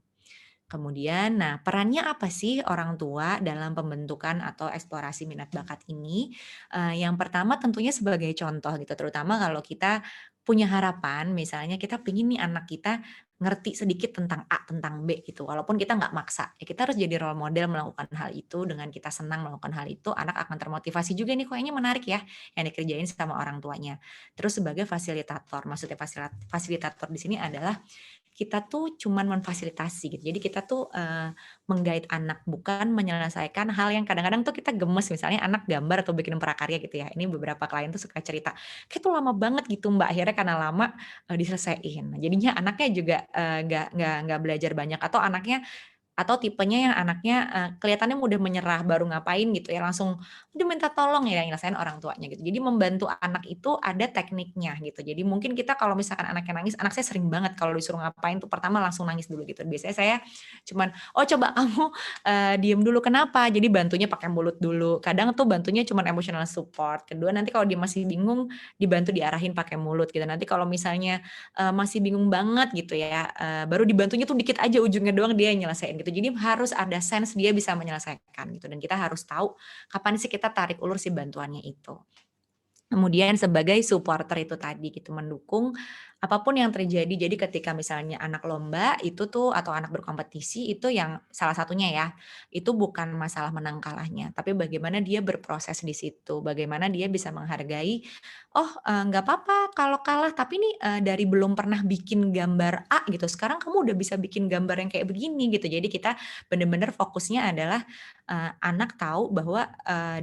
Kemudian, nah perannya apa sih orang tua dalam pembentukan atau eksplorasi minat bakat ini? Yang pertama tentunya sebagai contoh gitu, terutama kalau kita punya harapan, misalnya kita pengen nih anak kita ngerti sedikit tentang A, tentang B gitu, walaupun kita nggak maksa, ya kita harus jadi role model melakukan hal itu, dengan kita senang melakukan hal itu, anak akan termotivasi juga nih, kayaknya menarik ya yang dikerjain sama orang tuanya. Terus sebagai fasilitator, maksudnya fasilitator di sini adalah kita tuh cuman memfasilitasi gitu. Jadi kita tuh, meng-guide anak, bukan menyelesaikan hal yang kadang-kadang tuh kita gemes, misalnya anak gambar atau bikin prakarya gitu ya. Ini beberapa klien tuh suka cerita, "Kayak tuh lama banget gitu Mbak," akhirnya karena lama, diselesaiin. Nah jadinya anaknya juga, nggak belajar banyak atau anaknya atau tipenya yang anaknya, kelihatannya mudah menyerah, baru ngapain gitu ya, langsung dia minta tolong ya, yang nyelesain orang tuanya gitu. Jadi membantu anak itu ada tekniknya gitu. Jadi mungkin kita kalau misalkan anaknya nangis, anak saya sering banget kalau disuruh ngapain tuh pertama langsung nangis dulu gitu. Biasanya saya cuman, "Oh coba kamu, diem dulu, kenapa?" Jadi bantunya pakai mulut dulu. Kadang tuh bantunya cuman emotional support. Kedua nanti kalau dia masih bingung, dibantu diarahin pakai mulut gitu. Nanti kalau misalnya, masih bingung banget gitu ya, baru dibantunya tuh dikit aja ujungnya doang dia yang nyelesain gitu. Jadi harus ada sense dia bisa menyelesaikan gitu dan kita harus tahu kapan sih kita tarik ulur si bantuannya itu. Kemudian sebagai supporter itu tadi gitu, mendukung apapun yang terjadi. Jadi ketika misalnya anak lomba itu tuh atau anak berkompetisi itu yang salah satunya ya, itu bukan masalah menang kalahnya, tapi bagaimana dia berproses di situ, bagaimana dia bisa menghargai, "Oh, nggak apa-apa kalau kalah, tapi nih, dari belum pernah bikin gambar A gitu, sekarang kamu udah bisa bikin gambar yang kayak begini," gitu. Jadi kita bener-bener fokusnya adalah, anak tahu bahwa,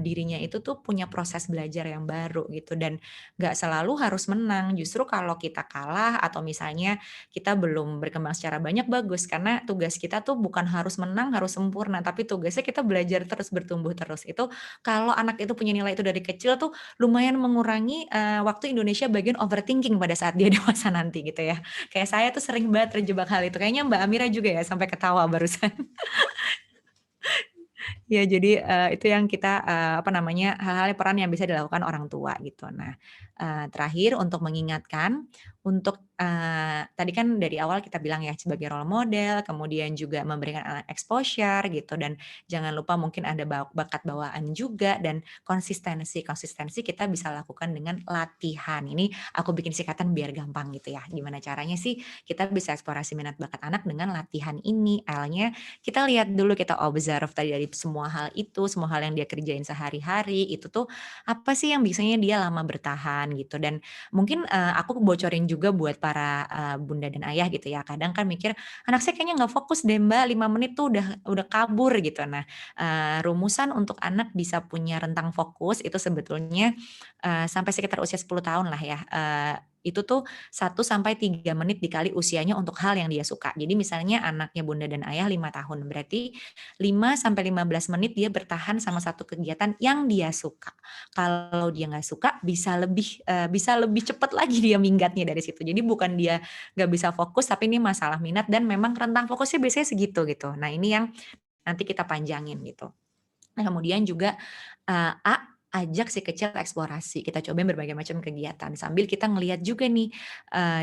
dirinya itu tuh punya proses belajar yang baru gitu dan nggak selalu harus menang. Justru kalau kita kalah atau misalnya kita belum berkembang secara banyak, bagus, karena tugas kita tuh bukan harus menang, harus sempurna, tapi tugasnya kita belajar terus, bertumbuh terus. Itu kalau anak itu punya nilai itu dari kecil tuh lumayan mengurangi, waktu Indonesia bagian overthinking pada saat dia dewasa nanti gitu ya. Kayak saya tuh sering banget terjebak hal itu, kayaknya Mbak Amira juga ya sampai ketawa barusan. Ya jadi, itu yang kita, apa namanya, hal-hal peran yang bisa dilakukan orang tua gitu. Nah, terakhir untuk mengingatkan, untuk, tadi kan dari awal kita bilang ya sebagai role model, kemudian juga memberikan anak exposure gitu dan jangan lupa mungkin ada bakat bawaan juga dan konsistensi. Konsistensi kita bisa lakukan dengan latihan. Ini aku bikin singkatan biar gampang gitu ya. Gimana caranya sih kita bisa eksplorasi minat bakat anak dengan latihan ini? L-nya kita lihat dulu, kita observe tadi dari semua hal itu, semua hal yang dia kerjain sehari-hari, itu tuh apa sih yang biasanya dia lama bertahan gitu. Dan mungkin, aku bocorin juga buat para, bunda dan ayah gitu ya, kadang kan mikir, "Anak saya kayaknya nggak fokus deh Mbak, 5 menit tuh udah kabur," gitu. Nah, rumusan untuk anak bisa punya rentang fokus itu sebetulnya, sampai sekitar usia 10 tahun lah ya, itu tuh 1 sampai 3 menit dikali usianya untuk hal yang dia suka. Jadi misalnya anaknya bunda dan ayah 5 tahun, berarti 5 sampai 15 menit dia bertahan sama satu kegiatan yang dia suka. Kalau dia nggak suka bisa lebih cepat lagi dia minggatnya dari situ. Jadi bukan dia nggak bisa fokus, tapi ini masalah minat dan memang rentang fokusnya biasanya segitu gitu. Nah ini yang nanti kita panjangin gitu. Nah, kemudian juga, ajak si kecil eksplorasi, kita cobain berbagai macam kegiatan, sambil kita ngelihat juga nih,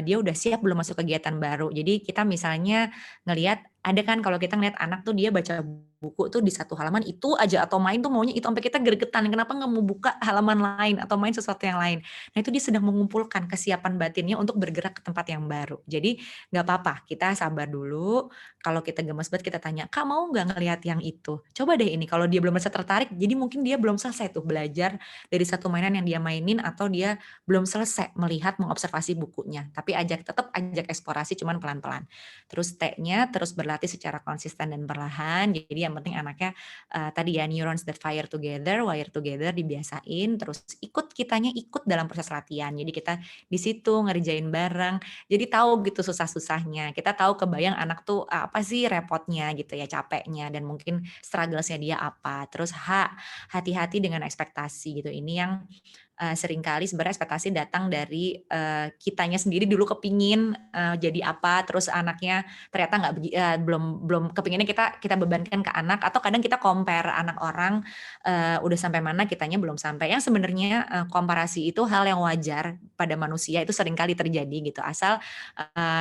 dia udah siap belum masuk kegiatan baru. Jadi kita misalnya ngelihat ada kan kalau kita ngelihat anak tuh dia baca buku tuh di satu halaman itu aja atau main tuh maunya itu, sampai kita gregetan, kenapa nggak mau buka halaman lain atau main sesuatu yang lain. Nah, itu dia sedang mengumpulkan kesiapan batinnya untuk bergerak ke tempat yang baru. Jadi nggak apa-apa, kita sabar dulu, kalau kita gemes banget kita tanya, "Kak mau nggak ngelihat yang itu? Coba deh ini," kalau dia belum merasa tertarik, jadi mungkin dia belum selesai tuh belajar dari satu mainan yang dia mainin atau dia belum selesai melihat, mengobservasi bukunya. Tapi tetap ajak eksplorasi cuman pelan-pelan. Terus T-nya terus berlatih secara konsisten dan perlahan, jadi yang penting anaknya, tadi ya neurons that fire together, wire together dibiasain, terus kitanya ikut dalam proses latihan. Jadi kita di situ ngerjain bareng, jadi tahu gitu susah-susahnya. Kita tahu kebayang anak tuh apa sih repotnya gitu ya, capeknya dan mungkin struggle-nya dia apa. Terus hati-hati dengan ekspektasi gitu. Ini yang, seringkali sebenarnya ekspektasi datang dari, kitanya sendiri dulu kepingin, jadi apa, terus anaknya ternyata nggak belum belum kepinginnya kita bebankan ke anak atau kadang kita compare anak orang udah sampai mana kitanya belum sampai. Yang sebenarnya komparasi itu hal yang wajar pada manusia, itu seringkali terjadi gitu. Asal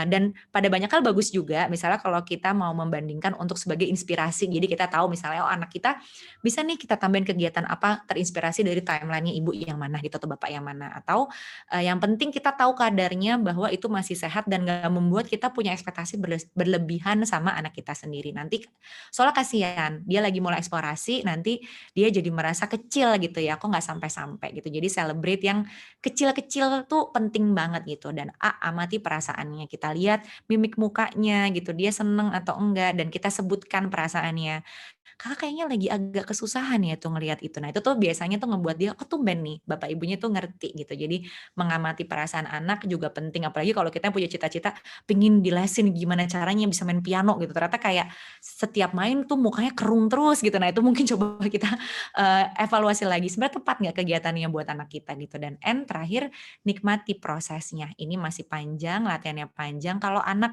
dan pada banyak hal bagus juga. Misalnya kalau kita mau membandingkan untuk sebagai inspirasi. Jadi kita tahu misalnya anak kita bisa nih kita tambahin kegiatan apa terinspirasi dari timeline-nya ibu yang mana gitu atau bapak yang mana. Atau yang penting kita tahu kadarnya bahwa itu masih sehat dan gak membuat kita punya ekspektasi berlebihan sama anak kita sendiri. Nanti soalnya kasihan, dia lagi mulai eksplorasi, nanti dia jadi merasa kecil gitu ya, kok nggak sampai-sampai gitu. Jadi celebrate yang kecil-kecil tuh penting banget gitu. Dan amati perasaannya, kita lihat mimik mukanya gitu, dia seneng atau enggak, dan kita sebutkan perasaannya. Kakak kayaknya lagi agak kesusahan ya tuh ngelihat itu. Nah itu tuh biasanya tuh ngebuat dia, oh tumben nih bapak ibunya tuh ngerti gitu. Jadi mengamati perasaan anak juga penting. Apalagi kalau kita punya cita-cita pingin dilesin gimana caranya bisa main piano gitu. Ternyata kayak setiap main tuh mukanya kerung terus gitu. Nah itu mungkin coba kita evaluasi lagi. Sebenarnya tepat nggak kegiatannya buat anak kita gitu. Dan terakhir nikmati prosesnya. Ini masih panjang, latihannya panjang. Kalau anak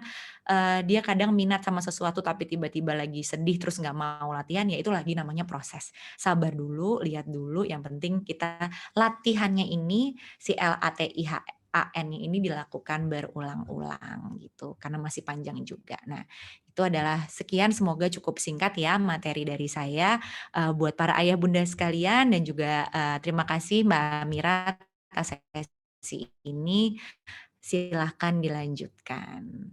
dia kadang minat sama sesuatu tapi tiba-tiba lagi sedih terus nggak mau latihan, ya itu lagi namanya proses. Sabar dulu, lihat dulu, yang penting kita latihannya ini si LATIHAN ini dilakukan berulang-ulang gitu karena masih panjang juga. Nah, itu adalah sekian, semoga cukup singkat ya materi dari saya buat para ayah bunda sekalian, dan juga terima kasih Mbak Mira atas sesi ini. Silahkan dilanjutkan.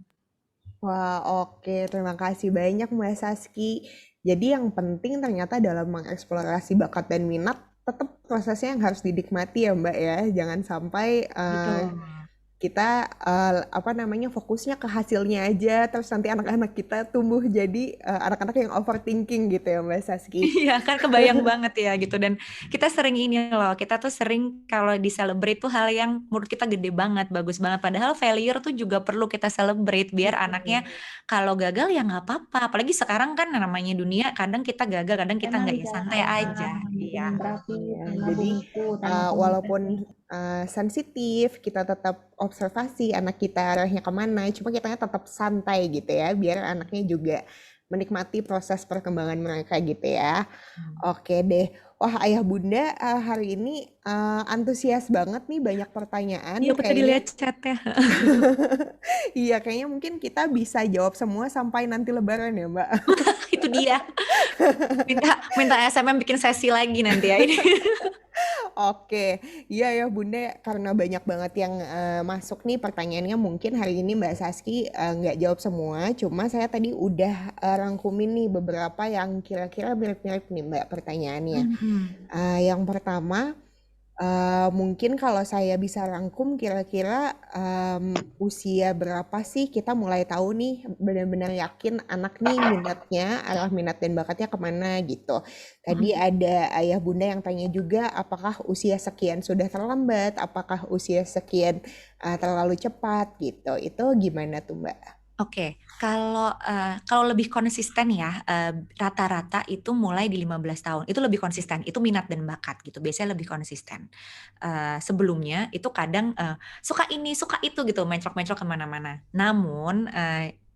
Wah, oke. Terima kasih banyak Mbak Saski. Jadi yang penting ternyata dalam mengeksplorasi bakat dan minat, tetap prosesnya yang harus dinikmati ya Mbak ya. Jangan sampai Betul. kita apa namanya fokusnya ke hasilnya aja, terus nanti anak-anak kita tumbuh jadi anak-anak yang overthinking gitu ya Mbak Saski. Iya kan kebayang banget ya gitu, dan kita sering ini loh, kita tuh sering kalau di celebrate tuh hal yang menurut kita gede banget, bagus banget, padahal failure tuh juga perlu kita celebrate biar anaknya kalau gagal ya nggak apa-apa. Apalagi sekarang kan namanya dunia, kadang kita gagal, kadang kita Emang nggak, ya bisa santai kalah aja. sama Iya. gunung berapi, Iya, sama jadi bungku, tanpa walaupun komunikasi. sensitif, kita tetap observasi anak kita arahnya kemana, cuma kitanya tetap santai gitu ya, biar anaknya juga menikmati proses perkembangan mereka gitu ya. Oke deh. Wah, Ayah Bunda hari ini antusias banget nih, banyak pertanyaan Iya, aku tadi kayaknya. lihat chatnya. Iya, kayaknya mungkin kita bisa jawab semua sampai nanti Lebaran ya, Mbak. Itu dia. Minta SMM bikin sesi lagi nanti ya ini. Oke, iya ya Bunda, karena banyak banget yang masuk nih pertanyaannya, mungkin hari ini Mbak Saski nggak jawab semua, cuma saya tadi udah rangkumin nih beberapa yang kira-kira mirip-mirip nih Mbak pertanyaannya. Yang pertama, mungkin kalau saya bisa rangkum kira-kira usia berapa sih kita mulai tahu nih benar-benar yakin anak nih minatnya, arah minat dan bakatnya kemana gitu. Tadi ada Ayah Bunda yang tanya juga apakah usia sekian sudah terlambat, apakah usia sekian terlalu cepat gitu. Itu gimana tuh Mbak? Oke, kalau lebih konsisten ya, rata-rata itu mulai di 15 tahun, itu lebih konsisten, itu minat dan bakat gitu, biasanya lebih konsisten. Sebelumnya itu kadang, suka ini, suka itu gitu, menclok-menclok kemana-mana. Namun,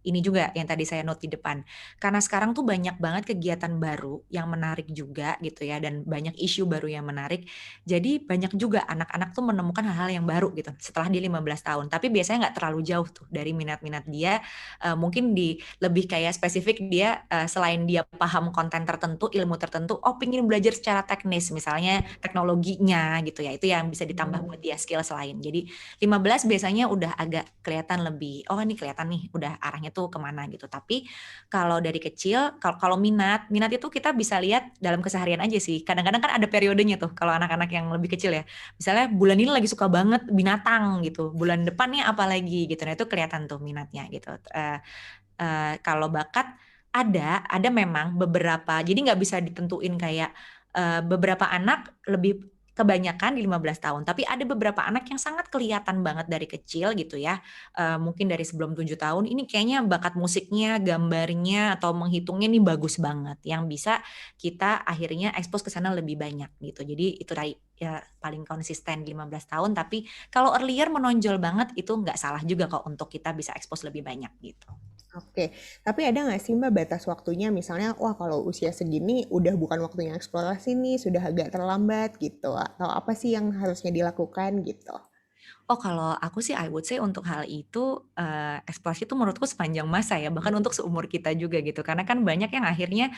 ini juga yang tadi saya note di depan, karena sekarang tuh banyak banget kegiatan baru yang menarik juga gitu ya, dan banyak isu baru yang menarik, jadi banyak juga anak-anak tuh menemukan hal-hal yang baru gitu, setelah dia 15 tahun. Tapi biasanya nggak terlalu jauh tuh dari minat-minat dia. Mungkin di lebih kayak spesifik dia selain dia paham konten tertentu, ilmu tertentu, oh pingin belajar secara teknis misalnya teknologinya gitu ya, itu yang bisa ditambah buat dia skill selain. Jadi 15 biasanya udah agak kelihatan lebih, oh ini kelihatan nih udah arahnya tuh kemana gitu. Tapi kalau dari kecil, kalau minat itu kita bisa lihat dalam keseharian aja sih. Kadang-kadang kan ada periodenya tuh kalau anak-anak yang lebih kecil ya. Misalnya bulan ini lagi suka banget binatang gitu, bulan depannya apa lagi gitu. Nah itu kelihatan tuh minatnya gitu. Kalau bakat ada memang beberapa, jadi nggak bisa ditentuin kayak beberapa anak lebih kebanyakan di 15 tahun, tapi ada beberapa anak yang sangat kelihatan banget dari kecil gitu ya, mungkin dari sebelum 7 tahun, ini kayaknya bakat musiknya, gambarnya, atau menghitungnya nih bagus banget, yang bisa kita akhirnya expose ke sana lebih banyak gitu. Jadi itu ya paling konsisten di 15 tahun, tapi kalau earlier menonjol banget itu nggak salah juga kok untuk kita bisa expose lebih banyak gitu. Oke, tapi ada nggak sih Mbak batas waktunya? Misalnya, wah kalau usia segini udah bukan waktunya eksplorasi nih, sudah agak terlambat gitu. Atau apa sih yang harusnya dilakukan gitu? Oh, kalau aku sih I would say untuk hal itu, eksplorasi itu menurutku sepanjang masa ya, bahkan untuk seumur kita juga gitu. Karena kan banyak yang akhirnya,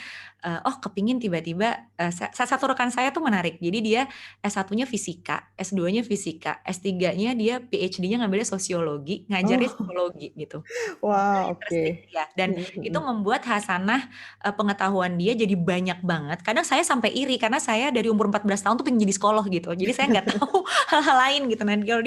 oh kepingin tiba-tiba, salah satu rekan saya tuh menarik. Jadi dia S1-nya fisika, S2-nya fisika, S3-nya dia PhD-nya ngambilnya sosiologi, ngajarnya Oh, psikologi gitu. wah oke. Interesting ya, dan Mm, mm, itu mm. membuat hasanah, pengetahuan dia jadi banyak banget. Kadang saya sampai iri karena saya dari umur 14 tahun tuh pengen jadi psikolog gitu. Jadi saya nggak tahu hal-hal lain gitu. Nah, kalau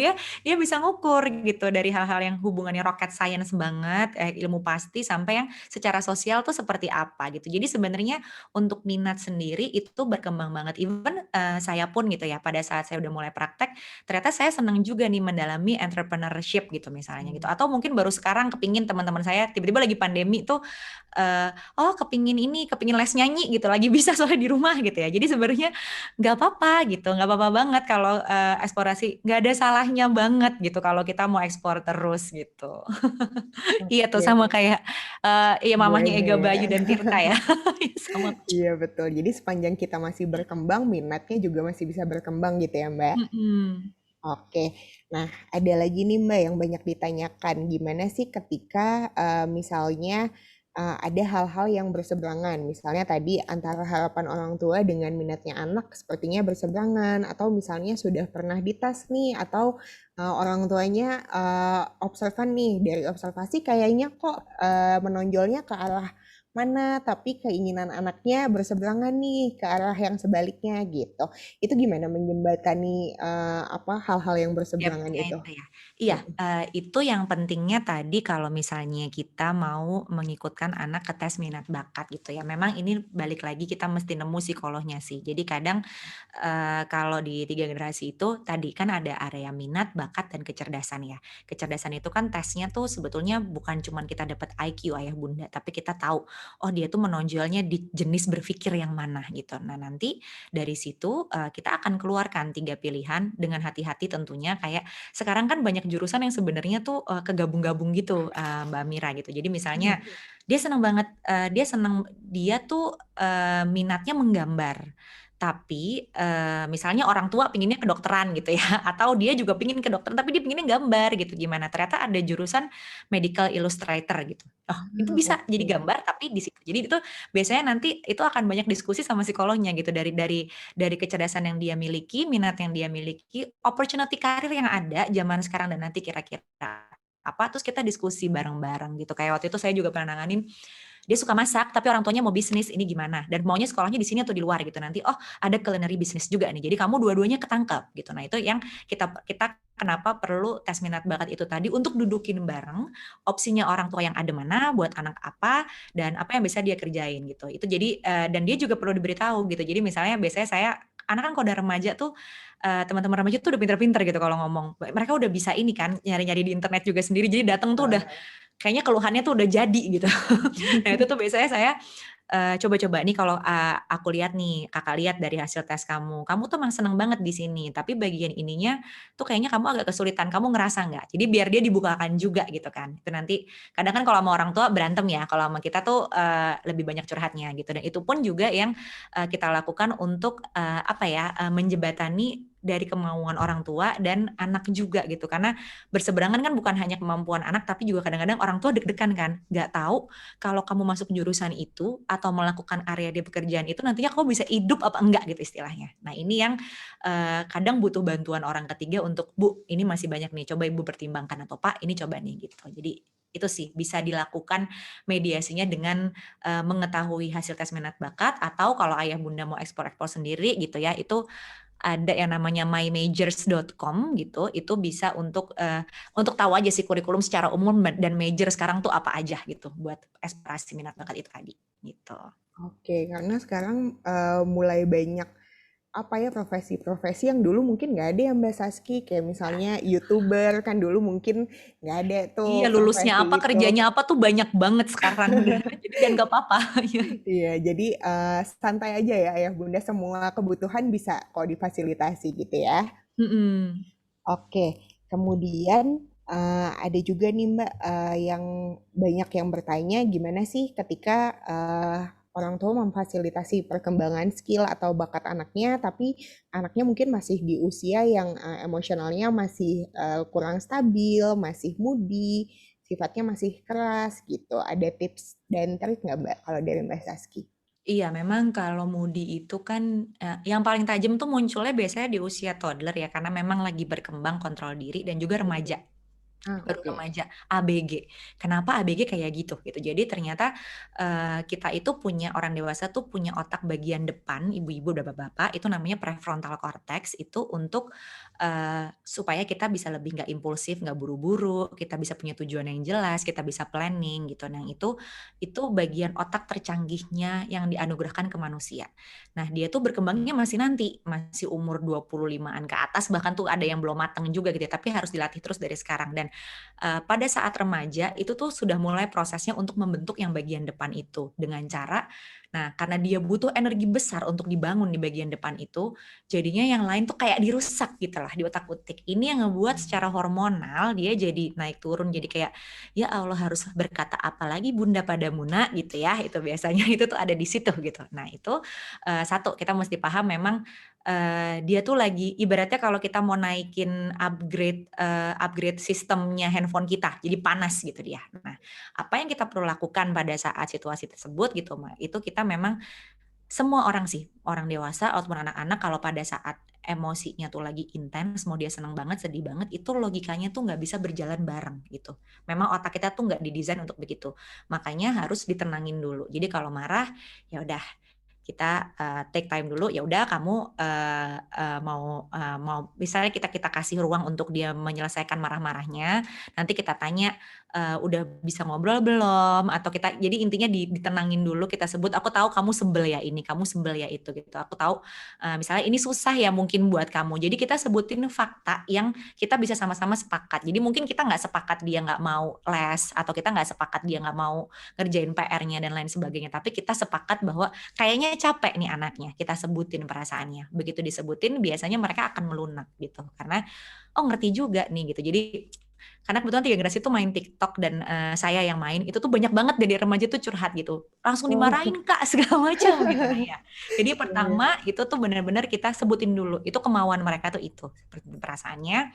dia bisa ngukur gitu dari hal-hal yang hubungannya rocket science banget, ilmu pasti sampai yang secara sosial tuh seperti apa gitu. Jadi sebenarnya untuk minat sendiri itu berkembang banget. Even saya pun gitu ya, pada saat saya udah mulai praktek, ternyata saya senang juga nih mendalami entrepreneurship gitu misalnya gitu. Atau mungkin baru sekarang kepingin teman-teman saya tiba-tiba lagi pandemi tuh oh kepingin les nyanyi gitu, lagi bisa soalnya di rumah gitu ya. Jadi sebenarnya nggak apa-apa gitu, nggak apa-apa banget kalau eksplorasi, nggak ada salahnya banget gitu kalau kita mau eksplor terus gitu. Iya tuh Oke, sama kayak iya mamahnya keduanya Ega ya. Bayu dan Tirta ya. Sama. Iya betul. Jadi sepanjang kita masih berkembang, minatnya juga masih bisa berkembang gitu ya Mbak. Mm-mm. Oke, nah ada lagi nih Mbak yang banyak ditanyakan, gimana sih ketika misalnya ada hal-hal yang berseberangan, misalnya tadi antara harapan orang tua dengan minatnya anak sepertinya berseberangan, atau misalnya sudah pernah dites nih, atau orang tuanya observan nih, dari observasi kayaknya kok menonjolnya ke arah mana, tapi keinginan anaknya berseberangan nih ke arah yang sebaliknya gitu. Itu gimana menjembatani, apa, hal-hal yang berseberangan Gapnya itu? itu ya. Iya, itu yang pentingnya tadi kalau misalnya kita mau mengikutkan anak ke tes minat bakat gitu ya. Memang ini balik lagi kita mesti nemu psikolognya sih. Jadi kadang kalau di 3 generasi itu tadi kan ada area minat, bakat, dan kecerdasan ya. Kecerdasan itu kan tesnya tuh sebetulnya bukan cuman kita dapat IQ ayah bunda, tapi kita tahu, oh dia tuh menonjolnya di jenis berpikir yang mana gitu. Nah nanti dari situ kita akan keluarkan 3 pilihan dengan hati-hati tentunya kayak sekarang kan banyak jurusan yang sebenarnya tuh kegabung-gabung gitu Mbak Mira gitu. Jadi misalnya Mhm. dia senang banget dia tuh minatnya menggambar. Tapi misalnya orang tua pinginnya kedokteran gitu ya, atau dia juga pingin kedokteran tapi dia pinginnya gambar gitu. Gimana? Ternyata ada jurusan medical illustrator gitu. Oh, itu Ah, bisa jadi oke. gambar tapi di situ. Jadi itu biasanya nanti itu akan banyak diskusi sama psikolognya gitu dari kecerdasan yang dia miliki, minat yang dia miliki, opportunity karir yang ada zaman sekarang dan nanti kira-kira apa, terus kita diskusi bareng-bareng gitu. Kayak waktu itu saya juga pernah nanganin, dia suka masak tapi orang tuanya mau bisnis, ini gimana? Dan maunya sekolahnya di sini atau di luar gitu. Nanti oh ada culinary bisnis juga nih. Jadi kamu dua-duanya ketangkep gitu. Nah, itu yang kita kita kenapa perlu tes minat bakat itu tadi untuk dudukin bareng opsinya orang tua yang ada mana buat anak apa dan apa yang bisa dia kerjain gitu. Itu jadi dan dia juga perlu diberitahu gitu. Jadi misalnya biasanya saya anak kan kalau udah remaja tuh teman-teman remaja tuh udah pinter-pinter gitu kalau ngomong. Mereka udah bisa ini kan nyari-nyari di internet juga sendiri. Jadi datang tuh udah Heeh. kayaknya keluhannya tuh udah jadi gitu. Nah itu tuh biasanya saya coba-coba nih kalau aku lihat nih, Kakak lihat dari hasil tes kamu tuh emang seneng banget di sini, tapi bagian ininya tuh kayaknya kamu agak kesulitan, kamu ngerasa nggak? Jadi biar dia dibukakan juga gitu kan. Itu nanti kadang kan kalau sama orang tua berantem ya, kalau sama kita tuh lebih banyak curhatnya gitu. Dan itu pun juga yang kita lakukan untuk apa ya, menjembatani dari kemauan orang tua dan anak juga gitu. Karena berseberangan kan bukan hanya kemampuan anak, tapi juga kadang-kadang orang tua deg-degan kan, nggak tahu kalau kamu masuk jurusan itu atau melakukan area di pekerjaan itu nantinya kamu bisa hidup apa enggak gitu istilahnya. Nah ini yang kadang butuh bantuan orang ketiga untuk Bu ini masih banyak nih coba Ibu pertimbangkan atau Pak ini coba nih gitu. Jadi itu sih bisa dilakukan mediasinya dengan mengetahui hasil tes minat bakat atau kalau ayah bunda mau ekspor-ekspor sendiri gitu ya itu ada yang namanya mymajors.com gitu, itu bisa untuk tahu aja sih kurikulum secara umum dan major sekarang tuh apa aja gitu buat eksplorasi minat bakat itu tadi, gitu. Oke, karena sekarang mulai banyak apa ya profesi-profesi yang dulu mungkin nggak ada ya Mbak Saski, kayak misalnya YouTuber kan dulu mungkin nggak ada tuh Iya, lulusnya profesi apa, itu. kerjanya apa tuh banyak banget sekarang. Jadi dan gak apa-apa. Iya, jadi santai aja ya ayah bunda semua kebutuhan bisa kok difasilitasi gitu ya. Mm-mm. Oke, kemudian Ada juga nih Mbak, yang banyak yang bertanya gimana sih ketika orang tua memfasilitasi perkembangan skill atau bakat anaknya, tapi anaknya mungkin masih di usia yang emosionalnya masih kurang stabil, masih moody, sifatnya masih keras gitu. Ada tips dan trik nggak Mbak kalau dari Mbak Saski? Iya, memang kalau moody itu kan, yang paling tajam tuh munculnya biasanya di usia toddler ya, karena memang lagi berkembang kontrol diri dan juga remaja. Baru Oke. remaja, ABG. Kenapa ABG kayak gitu? Jadi ternyata, kita itu punya orang dewasa tuh punya otak bagian depan, ibu-ibu, bapak-bapak, itu namanya prefrontal cortex, itu untuk, supaya kita bisa lebih nggak impulsif, nggak buru-buru, kita bisa punya tujuan yang jelas, kita bisa planning gitu. Nah itu bagian otak tercanggihnya yang dianugerahkan ke manusia. Nah dia tuh berkembangnya masih nanti, masih umur 25-an ke atas, bahkan tuh ada yang belum mateng juga gitu ya, tapi harus dilatih terus dari sekarang. Dan pada saat remaja itu tuh sudah mulai prosesnya untuk membentuk yang bagian depan itu dengan cara, nah karena dia butuh energi besar untuk dibangun di bagian depan itu, jadinya yang lain tuh kayak dirusak gitulah, diotak-atik. Ini yang ngebuat secara hormonal dia jadi naik turun, jadi kayak, ya Allah harus berkata apa lagi Bunda padamu Nak gitu ya, itu biasanya itu tuh ada di situ gitu. Nah itu, satu kita mesti paham memang dia tuh lagi ibaratnya kalau kita mau naikin upgrade sistemnya handphone kita, jadi panas gitu dia. Nah, apa yang kita perlu lakukan pada saat situasi tersebut gitu, itu kita memang semua orang sih, orang dewasa ataupun anak-anak kalau pada saat emosinya tuh lagi intens, mau dia senang banget, sedih banget, itu logikanya tuh nggak bisa berjalan bareng gitu. Memang otak kita tuh nggak didesain untuk begitu. Makanya harus ditenangin dulu. Jadi kalau marah, ya udah kita, take time dulu, ya udah kamu, mau misalnya kita kasih ruang untuk dia menyelesaikan marah-marahnya, nanti kita tanya, "Udah bisa ngobrol belum?" Atau kita jadi intinya ditenangin dulu, kita sebut, "Aku tahu kamu sebel ya ini, kamu sebel ya itu," gitu. "Aku tahu, misalnya ini susah ya mungkin buat kamu." Jadi kita sebutin fakta yang kita bisa sama-sama sepakat. Jadi mungkin kita nggak sepakat dia nggak mau les, atau kita nggak sepakat dia nggak mau ngerjain PR-nya dan lain sebagainya, tapi kita sepakat bahwa kayaknya capek nih anaknya, kita sebutin perasaannya. Begitu disebutin biasanya mereka akan melunak gitu, karena, oh ngerti juga nih gitu. Jadi karena kebetulan 3 generasi itu main TikTok dan, saya yang main, itu tuh banyak banget dari remaja tuh curhat gitu, langsung Oh, dimarahin Kak, segala macam gitu. Nah ya, jadi iya. pertama itu tuh benar-benar kita sebutin dulu, itu kemauan mereka tuh itu, perasaannya.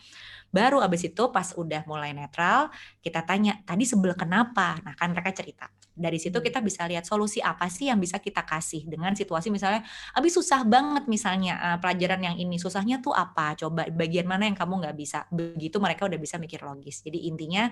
Baru abis itu pas udah mulai netral, kita tanya, "Tadi sebel kenapa?" Nah, kan mereka cerita. Dari situ kita bisa lihat solusi apa sih yang bisa kita kasih dengan situasi misalnya, "Abis susah banget misalnya, pelajaran yang ini, susahnya tuh apa? Coba bagian mana yang kamu nggak bisa?" Begitu mereka udah bisa mikir logis. Jadi intinya,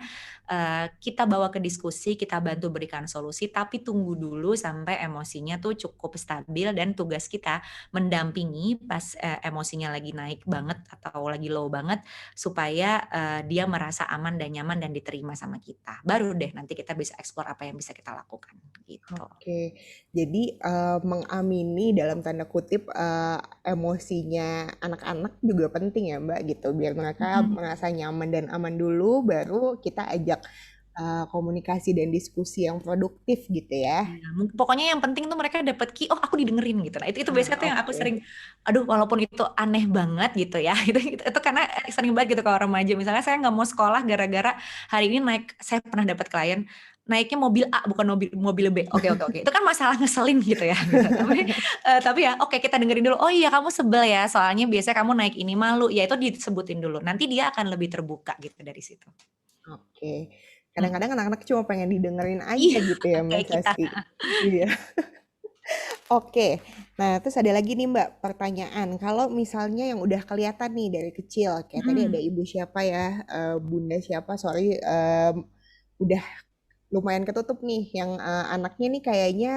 kita bawa ke diskusi, kita bantu berikan solusi, tapi tunggu dulu sampai emosinya tuh cukup stabil dan tugas kita mendampingi pas, emosinya lagi naik banget atau lagi low banget, supaya, dia merasa aman dan nyaman dan diterima sama kita. Baru deh nanti kita bisa explore apa yang bisa kita lakukan, gitu. Oke, jadi mengamini dalam tanda kutip emosinya anak-anak juga penting ya Mbak gitu, biar mereka Mhm. merasa nyaman dan aman dulu, baru kita ajak komunikasi dan diskusi yang produktif gitu ya. Iya, pokoknya yang penting tuh mereka dapat "Oh aku didengerin," gitu. Nah itu biasanya tuh yang aku Oke. sering, aduh walaupun itu aneh banget gitu ya, itu karena, sering banget gitu kalau remaja. Misalnya saya nggak mau sekolah gara-gara hari ini saya pernah dapat klien, naiknya mobil A bukan mobil B. Oke oke oke, itu kan masalah ngeselin gitu ya, gitu. Tapi ya oke kita dengerin dulu, "Oh iya kamu sebel ya, soalnya biasanya kamu naik ini malu." Ya itu disebutin dulu, nanti dia akan lebih terbuka gitu dari situ. Oke, Mhm. kadang-kadang anak-anak cuma pengen didengerin aja Iya, gitu ya Mbak kayak kita. Saski. Iya. Oke, nah terus ada lagi nih Mbak pertanyaan, kalau misalnya yang udah kelihatan nih dari kecil, kayak tadi ada Mhm. ibu siapa ya, bunda siapa, sorry, udah lumayan ketutup nih, yang anaknya nih kayaknya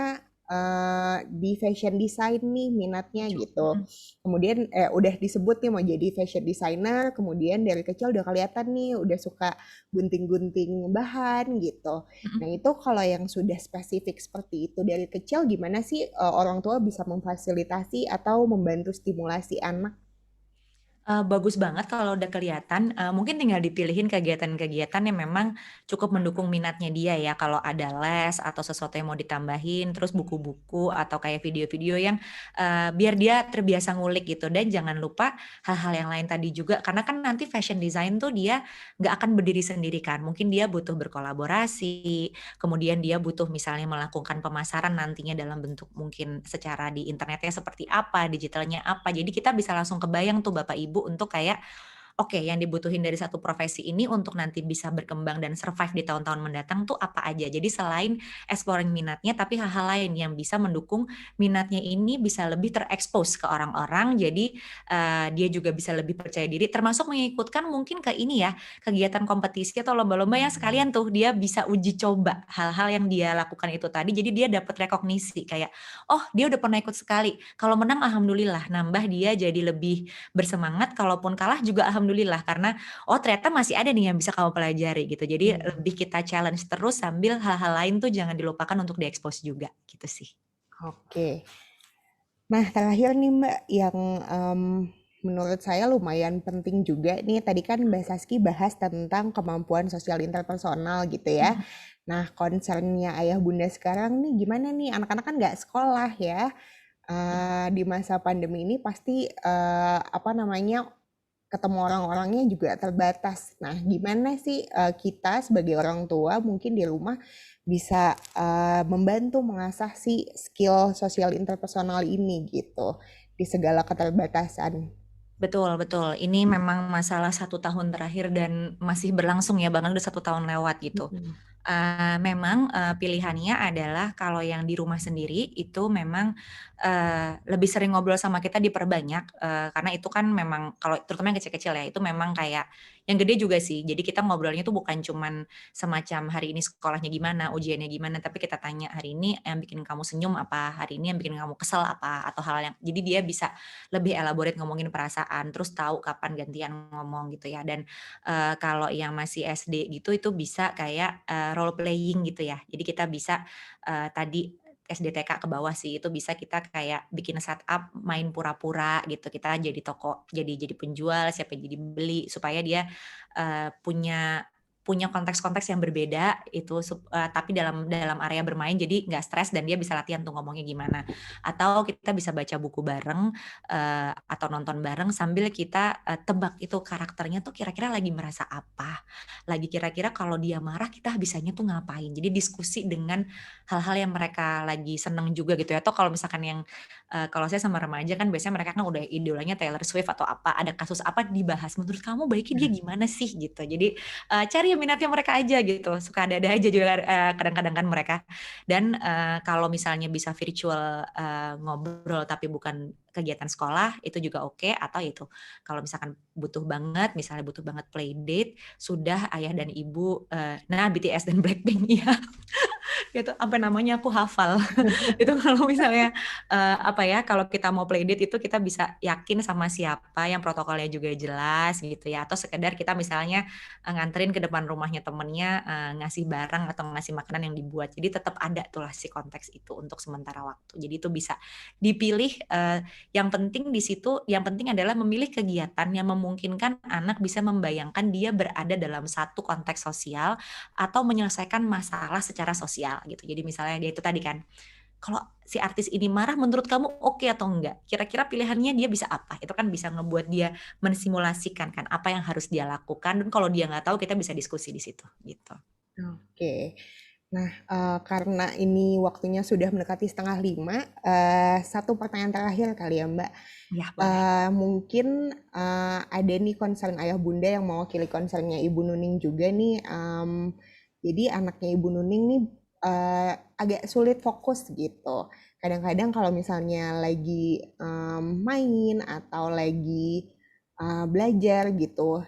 di fashion design nih minatnya Lucu. gitu. Mhm. Kemudian udah disebut nih mau jadi fashion designer, kemudian dari kecil udah kelihatan nih udah suka gunting-gunting bahan gitu. Nah, Mhm. itu kalau yang sudah spesifik seperti itu dari kecil gimana sih orang tua bisa memfasilitasi atau membantu stimulasi anak? Bagus banget kalau udah kelihatan, mungkin tinggal dipilihin kegiatan-kegiatan yang memang cukup mendukung minatnya dia ya, kalau ada les atau sesuatu yang mau ditambahin, terus buku-buku atau kayak video-video yang, biar dia terbiasa ngulik gitu. Dan jangan lupa hal-hal yang lain tadi juga, karena kan nanti fashion design tuh dia nggak akan berdiri sendiri kan, mungkin dia butuh berkolaborasi, kemudian dia butuh misalnya melakukan pemasaran nantinya dalam bentuk mungkin secara di internetnya seperti apa, digitalnya apa, jadi kita bisa langsung kebayang tuh Bapak Ibu untuk kayak, oke yang dibutuhin dari satu profesi ini untuk nanti bisa berkembang dan survive di tahun-tahun mendatang tuh apa aja. Jadi selain exploring minatnya, tapi hal-hal lain yang bisa mendukung minatnya ini bisa lebih terekspos ke orang-orang, jadi, dia juga bisa lebih percaya diri, termasuk mengikutkan mungkin ke ini ya, kegiatan kompetisi atau lomba-lomba yang sekalian tuh dia bisa uji coba hal-hal yang dia lakukan itu tadi, jadi dia dapat rekognisi kayak, "Oh dia udah pernah ikut sekali, kalau menang alhamdulillah," nambah dia jadi lebih bersemangat, kalaupun kalah juga alhamdulillah karena, oh ternyata masih ada nih yang bisa kamu pelajari gitu. Jadi lebih kita challenge terus sambil hal-hal lain tuh jangan dilupakan untuk diekspos juga, gitu sih. Oke. Nah, terakhir nih Mbak, yang menurut saya lumayan penting juga nih, tadi kan Mbak Saski bahas tentang kemampuan sosial interpersonal gitu ya. Nah, concernnya ayah bunda sekarang nih gimana nih, anak-anak kan nggak sekolah ya. Di masa pandemi ini pasti apa namanya, ketemu orang-orangnya juga terbatas. Nah, gimana sih kita sebagai orang tua mungkin di rumah bisa membantu mengasah si skill sosial interpersonal ini gitu di segala keterbatasan. Betul betul, ini memang masalah 1 tahun terakhir dan masih berlangsung ya, bahkan udah 1 tahun lewat gitu. Mm-mm. Memang, pilihannya adalah kalau yang di rumah sendiri itu memang, lebih sering ngobrol sama kita diperbanyak, karena itu kan memang kalau terutama yang kecil-kecil ya, itu memang kayak yang gede juga sih. Jadi kita ngobrolnya tuh bukan cuman semacam hari ini sekolahnya gimana, ujiannya gimana, tapi kita tanya, "Hari ini yang bikin kamu senyum apa? Hari ini yang bikin kamu kesel apa?" Atau hal yang jadi dia bisa lebih elaborate ngomongin perasaan, terus tahu kapan gantian ngomong gitu ya. Dan, kalau yang masih SD gitu, itu bisa kayak, role playing gitu ya. Jadi kita bisa, tadi SD, TK ke bawah sih, itu bisa kita kayak bikin setup main pura-pura gitu, kita jadi toko, jadi penjual, siapa yang jadi beli, supaya dia, punya punya konteks-konteks yang berbeda itu tapi dalam dalam area bermain jadi nggak stres dan dia bisa latihan tuh ngomongnya gimana. Atau kita bisa baca buku bareng, atau nonton bareng sambil kita, tebak itu karakternya tuh kira-kira lagi merasa apa, lagi kira-kira kalau dia marah kita bisanya tuh ngapain. Jadi diskusi dengan hal-hal yang mereka lagi seneng juga gitu ya, atau kalau misalkan yang, kalau saya sama remaja kan biasanya mereka kan udah idolanya Taylor Swift atau apa, ada kasus apa dibahas, "Menurut kamu baiknya dia gimana sih?" Gitu. Jadi, cari yang minatnya mereka aja gitu, suka ada-ada aja juga, kadang-kadang kan mereka. Dan, kalau misalnya bisa virtual, ngobrol tapi bukan kegiatan sekolah, itu juga oke, atau itu kalau misalkan butuh banget, misalnya butuh banget playdate, sudah ayah dan ibu, nah BTS dan Blackpink iya. Itu sampai namanya aku hafal. Itu kalau misalnya, apa ya, kalau kita mau playdate itu kita bisa yakin sama siapa, yang protokolnya juga jelas gitu ya, atau sekedar kita misalnya, nganterin ke depan rumahnya temennya, ngasih barang atau ngasih makanan yang dibuat. Jadi tetap ada tuh lah si konteks itu untuk sementara waktu. Jadi itu bisa dipilih, yang penting di situ yang penting adalah memilih kegiatan yang memungkinkan anak bisa membayangkan dia berada dalam satu konteks sosial atau menyelesaikan masalah secara sosial gitu. Jadi misalnya dia itu tadi kan, kalau si artis ini marah menurut kamu oke atau enggak? Kira-kira pilihannya dia bisa apa? Itu kan bisa ngebuat dia mensimulasikan kan apa yang harus dia lakukan dan kalau dia nggak tahu kita bisa diskusi di situ gitu. Oke. Nah, karena ini waktunya sudah mendekati 4:30, satu pertanyaan terakhir kali ya Mbak. Ya boleh. Mungkin ada nih concern ayah bunda yang mewakili concernnya Ibu Nuning juga nih. Jadi anaknya Ibu Nuning nih agak sulit fokus gitu. Kadang-kadang kalau misalnya lagi main atau lagi belajar gitu,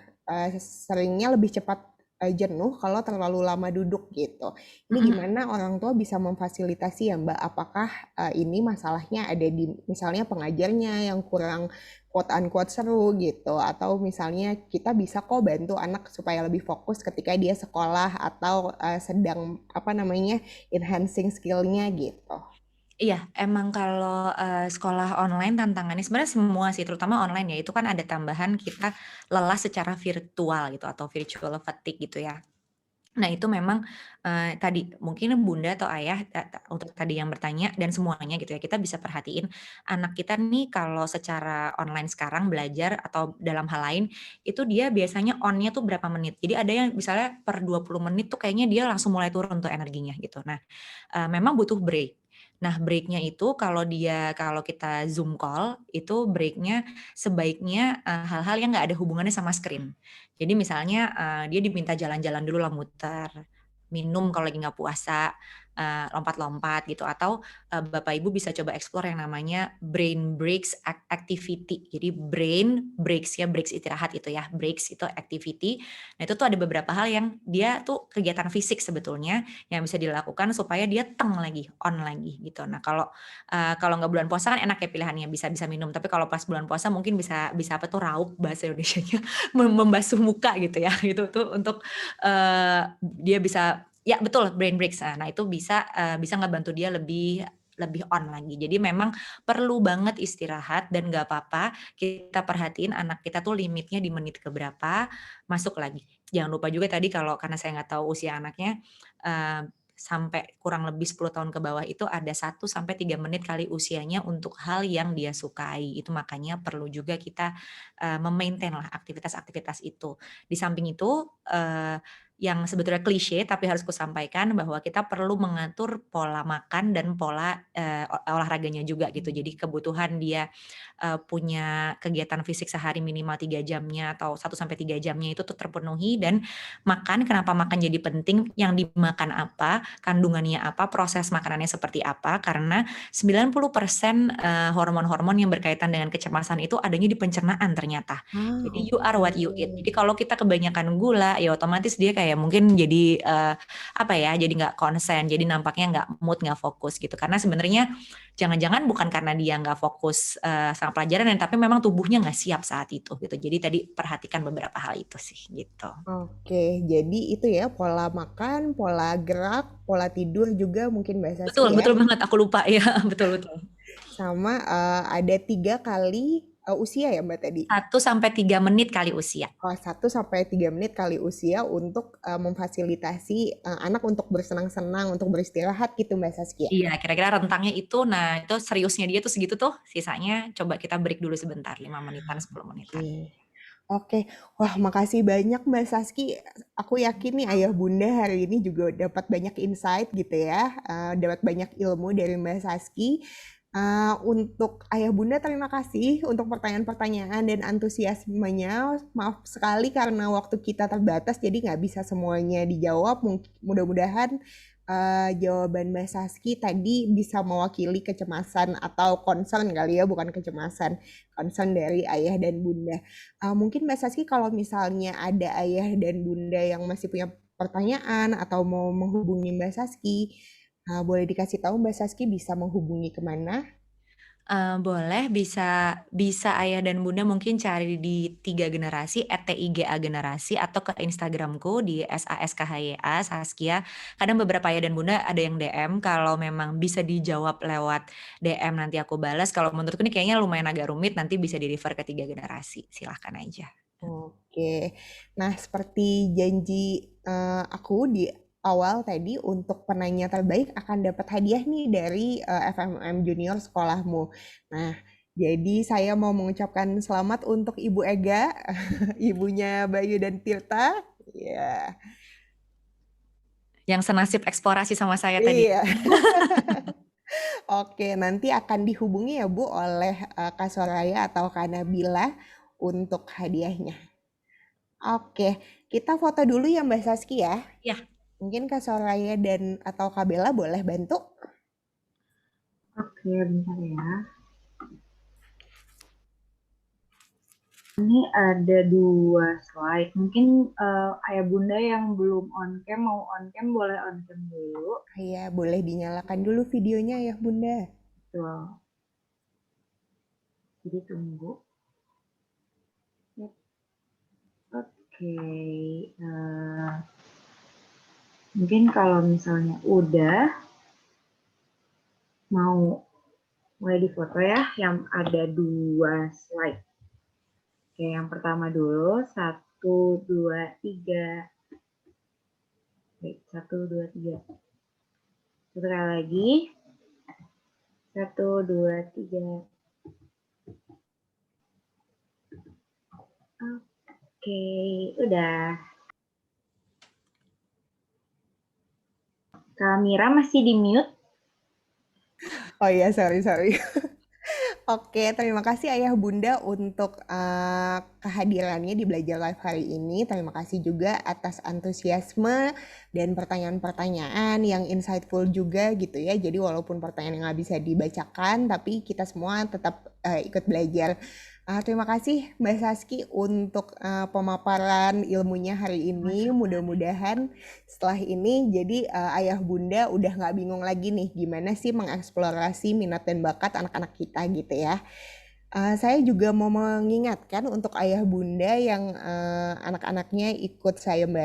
seringnya lebih cepat jenuh kalau terlalu lama duduk gitu. Ini Mhm. gimana orang tua bisa memfasilitasi ya Mbak? Apakah ini masalahnya ada di misalnya pengajarnya yang kurang quote unquote seru gitu, atau misalnya kita bisa kok bantu anak supaya lebih fokus ketika dia sekolah atau sedang apa namanya enhancing skillnya gitu. Iya, emang kalau, sekolah online tantangannya sebenarnya semua sih, terutama online ya, itu kan ada tambahan kita lelah secara virtual gitu atau virtual fatigue gitu ya. Nah itu memang, tadi mungkin bunda atau ayah untuk tadi yang bertanya dan semuanya gitu ya, kita bisa perhatiin anak kita nih kalau secara online sekarang belajar atau dalam hal lain, itu dia biasanya on-nya tuh berapa menit. Jadi ada yang misalnya per 20 menit tuh kayaknya dia langsung mulai turun tuh energinya gitu. Nah, memang butuh break. Nah, break-nya itu kalau kita Zoom call, itu break-nya sebaiknya, hal-hal yang nggak ada hubungannya sama screen. Jadi misalnya, dia diminta jalan-jalan dulu lah muter, minum kalau lagi nggak puasa, lompat-lompat gitu atau, Bapak Ibu bisa coba explore yang namanya brain breaks activity. Jadi brain breaks ya, breaks istirahat itu ya, breaks itu activity. Nah itu tuh ada beberapa hal yang dia tuh kegiatan fisik sebetulnya yang bisa dilakukan supaya dia teng lagi, on lagi gitu. Nah kalau nggak bulan puasa kan enak ya pilihannya, bisa minum, tapi kalau pas bulan puasa mungkin bisa bisa apa tuh, raup bahasa Indonesianya, membasuh muka gitu ya, itu tuh untuk, dia bisa ya betul brain breaks, nah itu bisa ngebantu dia lebih lebih on lagi. Jadi memang perlu banget istirahat dan nggak apa-apa kita perhatiin anak kita tuh limitnya di menit ke berapa, masuk lagi. Jangan lupa juga tadi kalau karena saya nggak tahu usia anaknya, sampai kurang lebih 10 tahun ke bawah itu ada 1 sampai 3 menit kali usianya untuk hal yang dia sukai. Itu makanya perlu juga kita, me-maintain lah aktivitas-aktivitas itu. Di samping itu, yang sebetulnya klise tapi harus kusampaikan bahwa kita perlu mengatur pola makan dan pola, olahraganya juga gitu. Jadi kebutuhan dia, punya kegiatan fisik sehari minimal 3 jamnya atau 1 sampai 3 jamnya itu tuh terpenuhi dan makan, kenapa makan jadi penting, yang dimakan apa, kandungannya apa, proses makanannya seperti apa, karena 90%, hormon-hormon yang berkaitan dengan kecemasan itu adanya di pencernaan ternyata. Jadi you are Oke. what you eat. Jadi kalau kita kebanyakan gula, ya otomatis dia kayak mungkin jadi, apa ya, jadi nggak konsen, jadi nampaknya nggak mood, nggak fokus gitu. Karena sebenarnya jangan-jangan bukan karena dia nggak fokus, sama pelajaran, tapi memang tubuhnya nggak siap saat itu gitu. Jadi tadi perhatikan beberapa hal itu sih gitu. Oke, jadi itu ya pola makan, pola gerak, pola tidur juga mungkin Mbak Betul, Saski ya. betul banget, aku lupa ya, betul betul. Sama ada 3 kali usia ya Mbak tadi. 1 sampai 3 menit kali usia. 1 sampai 3 menit kali usia untuk memfasilitasi anak untuk bersenang-senang, untuk beristirahat gitu Mbak Saskia. Iya, kira-kira rentangnya itu, nah itu seriusnya dia tuh segitu tuh, sisanya coba kita break dulu sebentar, 5 menitan, 10 menitan. Oke. Oke, wah makasih banyak Mbak Saski. Aku yakin nih ayah bunda hari ini juga dapat banyak insight gitu ya, dapat banyak ilmu dari Mbak Saski. Untuk ayah bunda terima kasih untuk pertanyaan-pertanyaan dan antusiasmenya. Maaf sekali karena waktu kita terbatas jadi nggak bisa semuanya dijawab. Mudah-mudahan jawaban Mbak Saski tadi bisa mewakili kecemasan atau concern kali ya, bukan kecemasan, concern dari ayah dan bunda. Mungkin Mbak Saski kalau misalnya ada ayah dan bunda yang masih punya pertanyaan atau mau menghubungi Mbak Saski, boleh dikasih tahu Mbak Saski bisa menghubungi kemana? Boleh, bisa ayah dan bunda mungkin cari di 3 generasi, @tiga generasi atau ke Instagramku di SASKHYA, Saskia. Kadang beberapa ayah dan bunda ada yang DM, kalau memang bisa dijawab lewat DM nanti aku balas, kalau menurutku ini kayaknya lumayan agak rumit, nanti bisa di-refer ke 3 generasi, silahkan aja. Oke. Nah, seperti janji aku di awal tadi untuk penanya terbaik akan dapat hadiah nih dari FMM Junior sekolahmu. Nah, jadi saya mau mengucapkan selamat untuk Ibu Ega, ibunya Bayu dan Tirta. Ya, Yang senasib eksplorasi sama saya tadi. iya. Oke, nanti akan dihubungi ya Bu oleh Kak Soraya atau Kak Nabila untuk hadiahnya. Oke, kita foto dulu ya Mbak Saski ya. Ya. Mungkin Kak Soraya dan atau Kak Bella boleh bantu? Oke, bentar ya. Ini ada 2 slide. Mungkin ayah bunda yang belum on cam mau on cam boleh on cam dulu. Iya, boleh dinyalakan dulu videonya ya Bunda. Betul. Jadi tunggu. Yep. Oke. Mungkin kalau misalnya udah, Mau mulai difoto ya, yang ada 2 slide. Oke, yang pertama dulu, 1, 2, 3. Baik, 1, 2, 3. Satu kali lagi. 1, 2, 3. Oke, udah. Kamera masih di mute. Oh iya, sorry. Oke, terima kasih Ayah Bunda untuk kehadirannya di Belajar Live hari ini. Terima kasih juga atas antusiasme dan pertanyaan-pertanyaan yang insightful juga gitu ya. Jadi walaupun pertanyaan yang nggak bisa dibacakan, tapi kita semua tetap ikut belajar. Terima kasih Mbak Saski untuk pemaparan ilmunya hari ini. Mudah-mudahan setelah ini jadi Ayah Bunda udah nggak bingung lagi nih gimana sih mengeksplorasi minat dan bakat anak-anak kita gitu ya. Saya juga mau mengingatkan untuk Ayah Bunda yang anak-anaknya ikut saya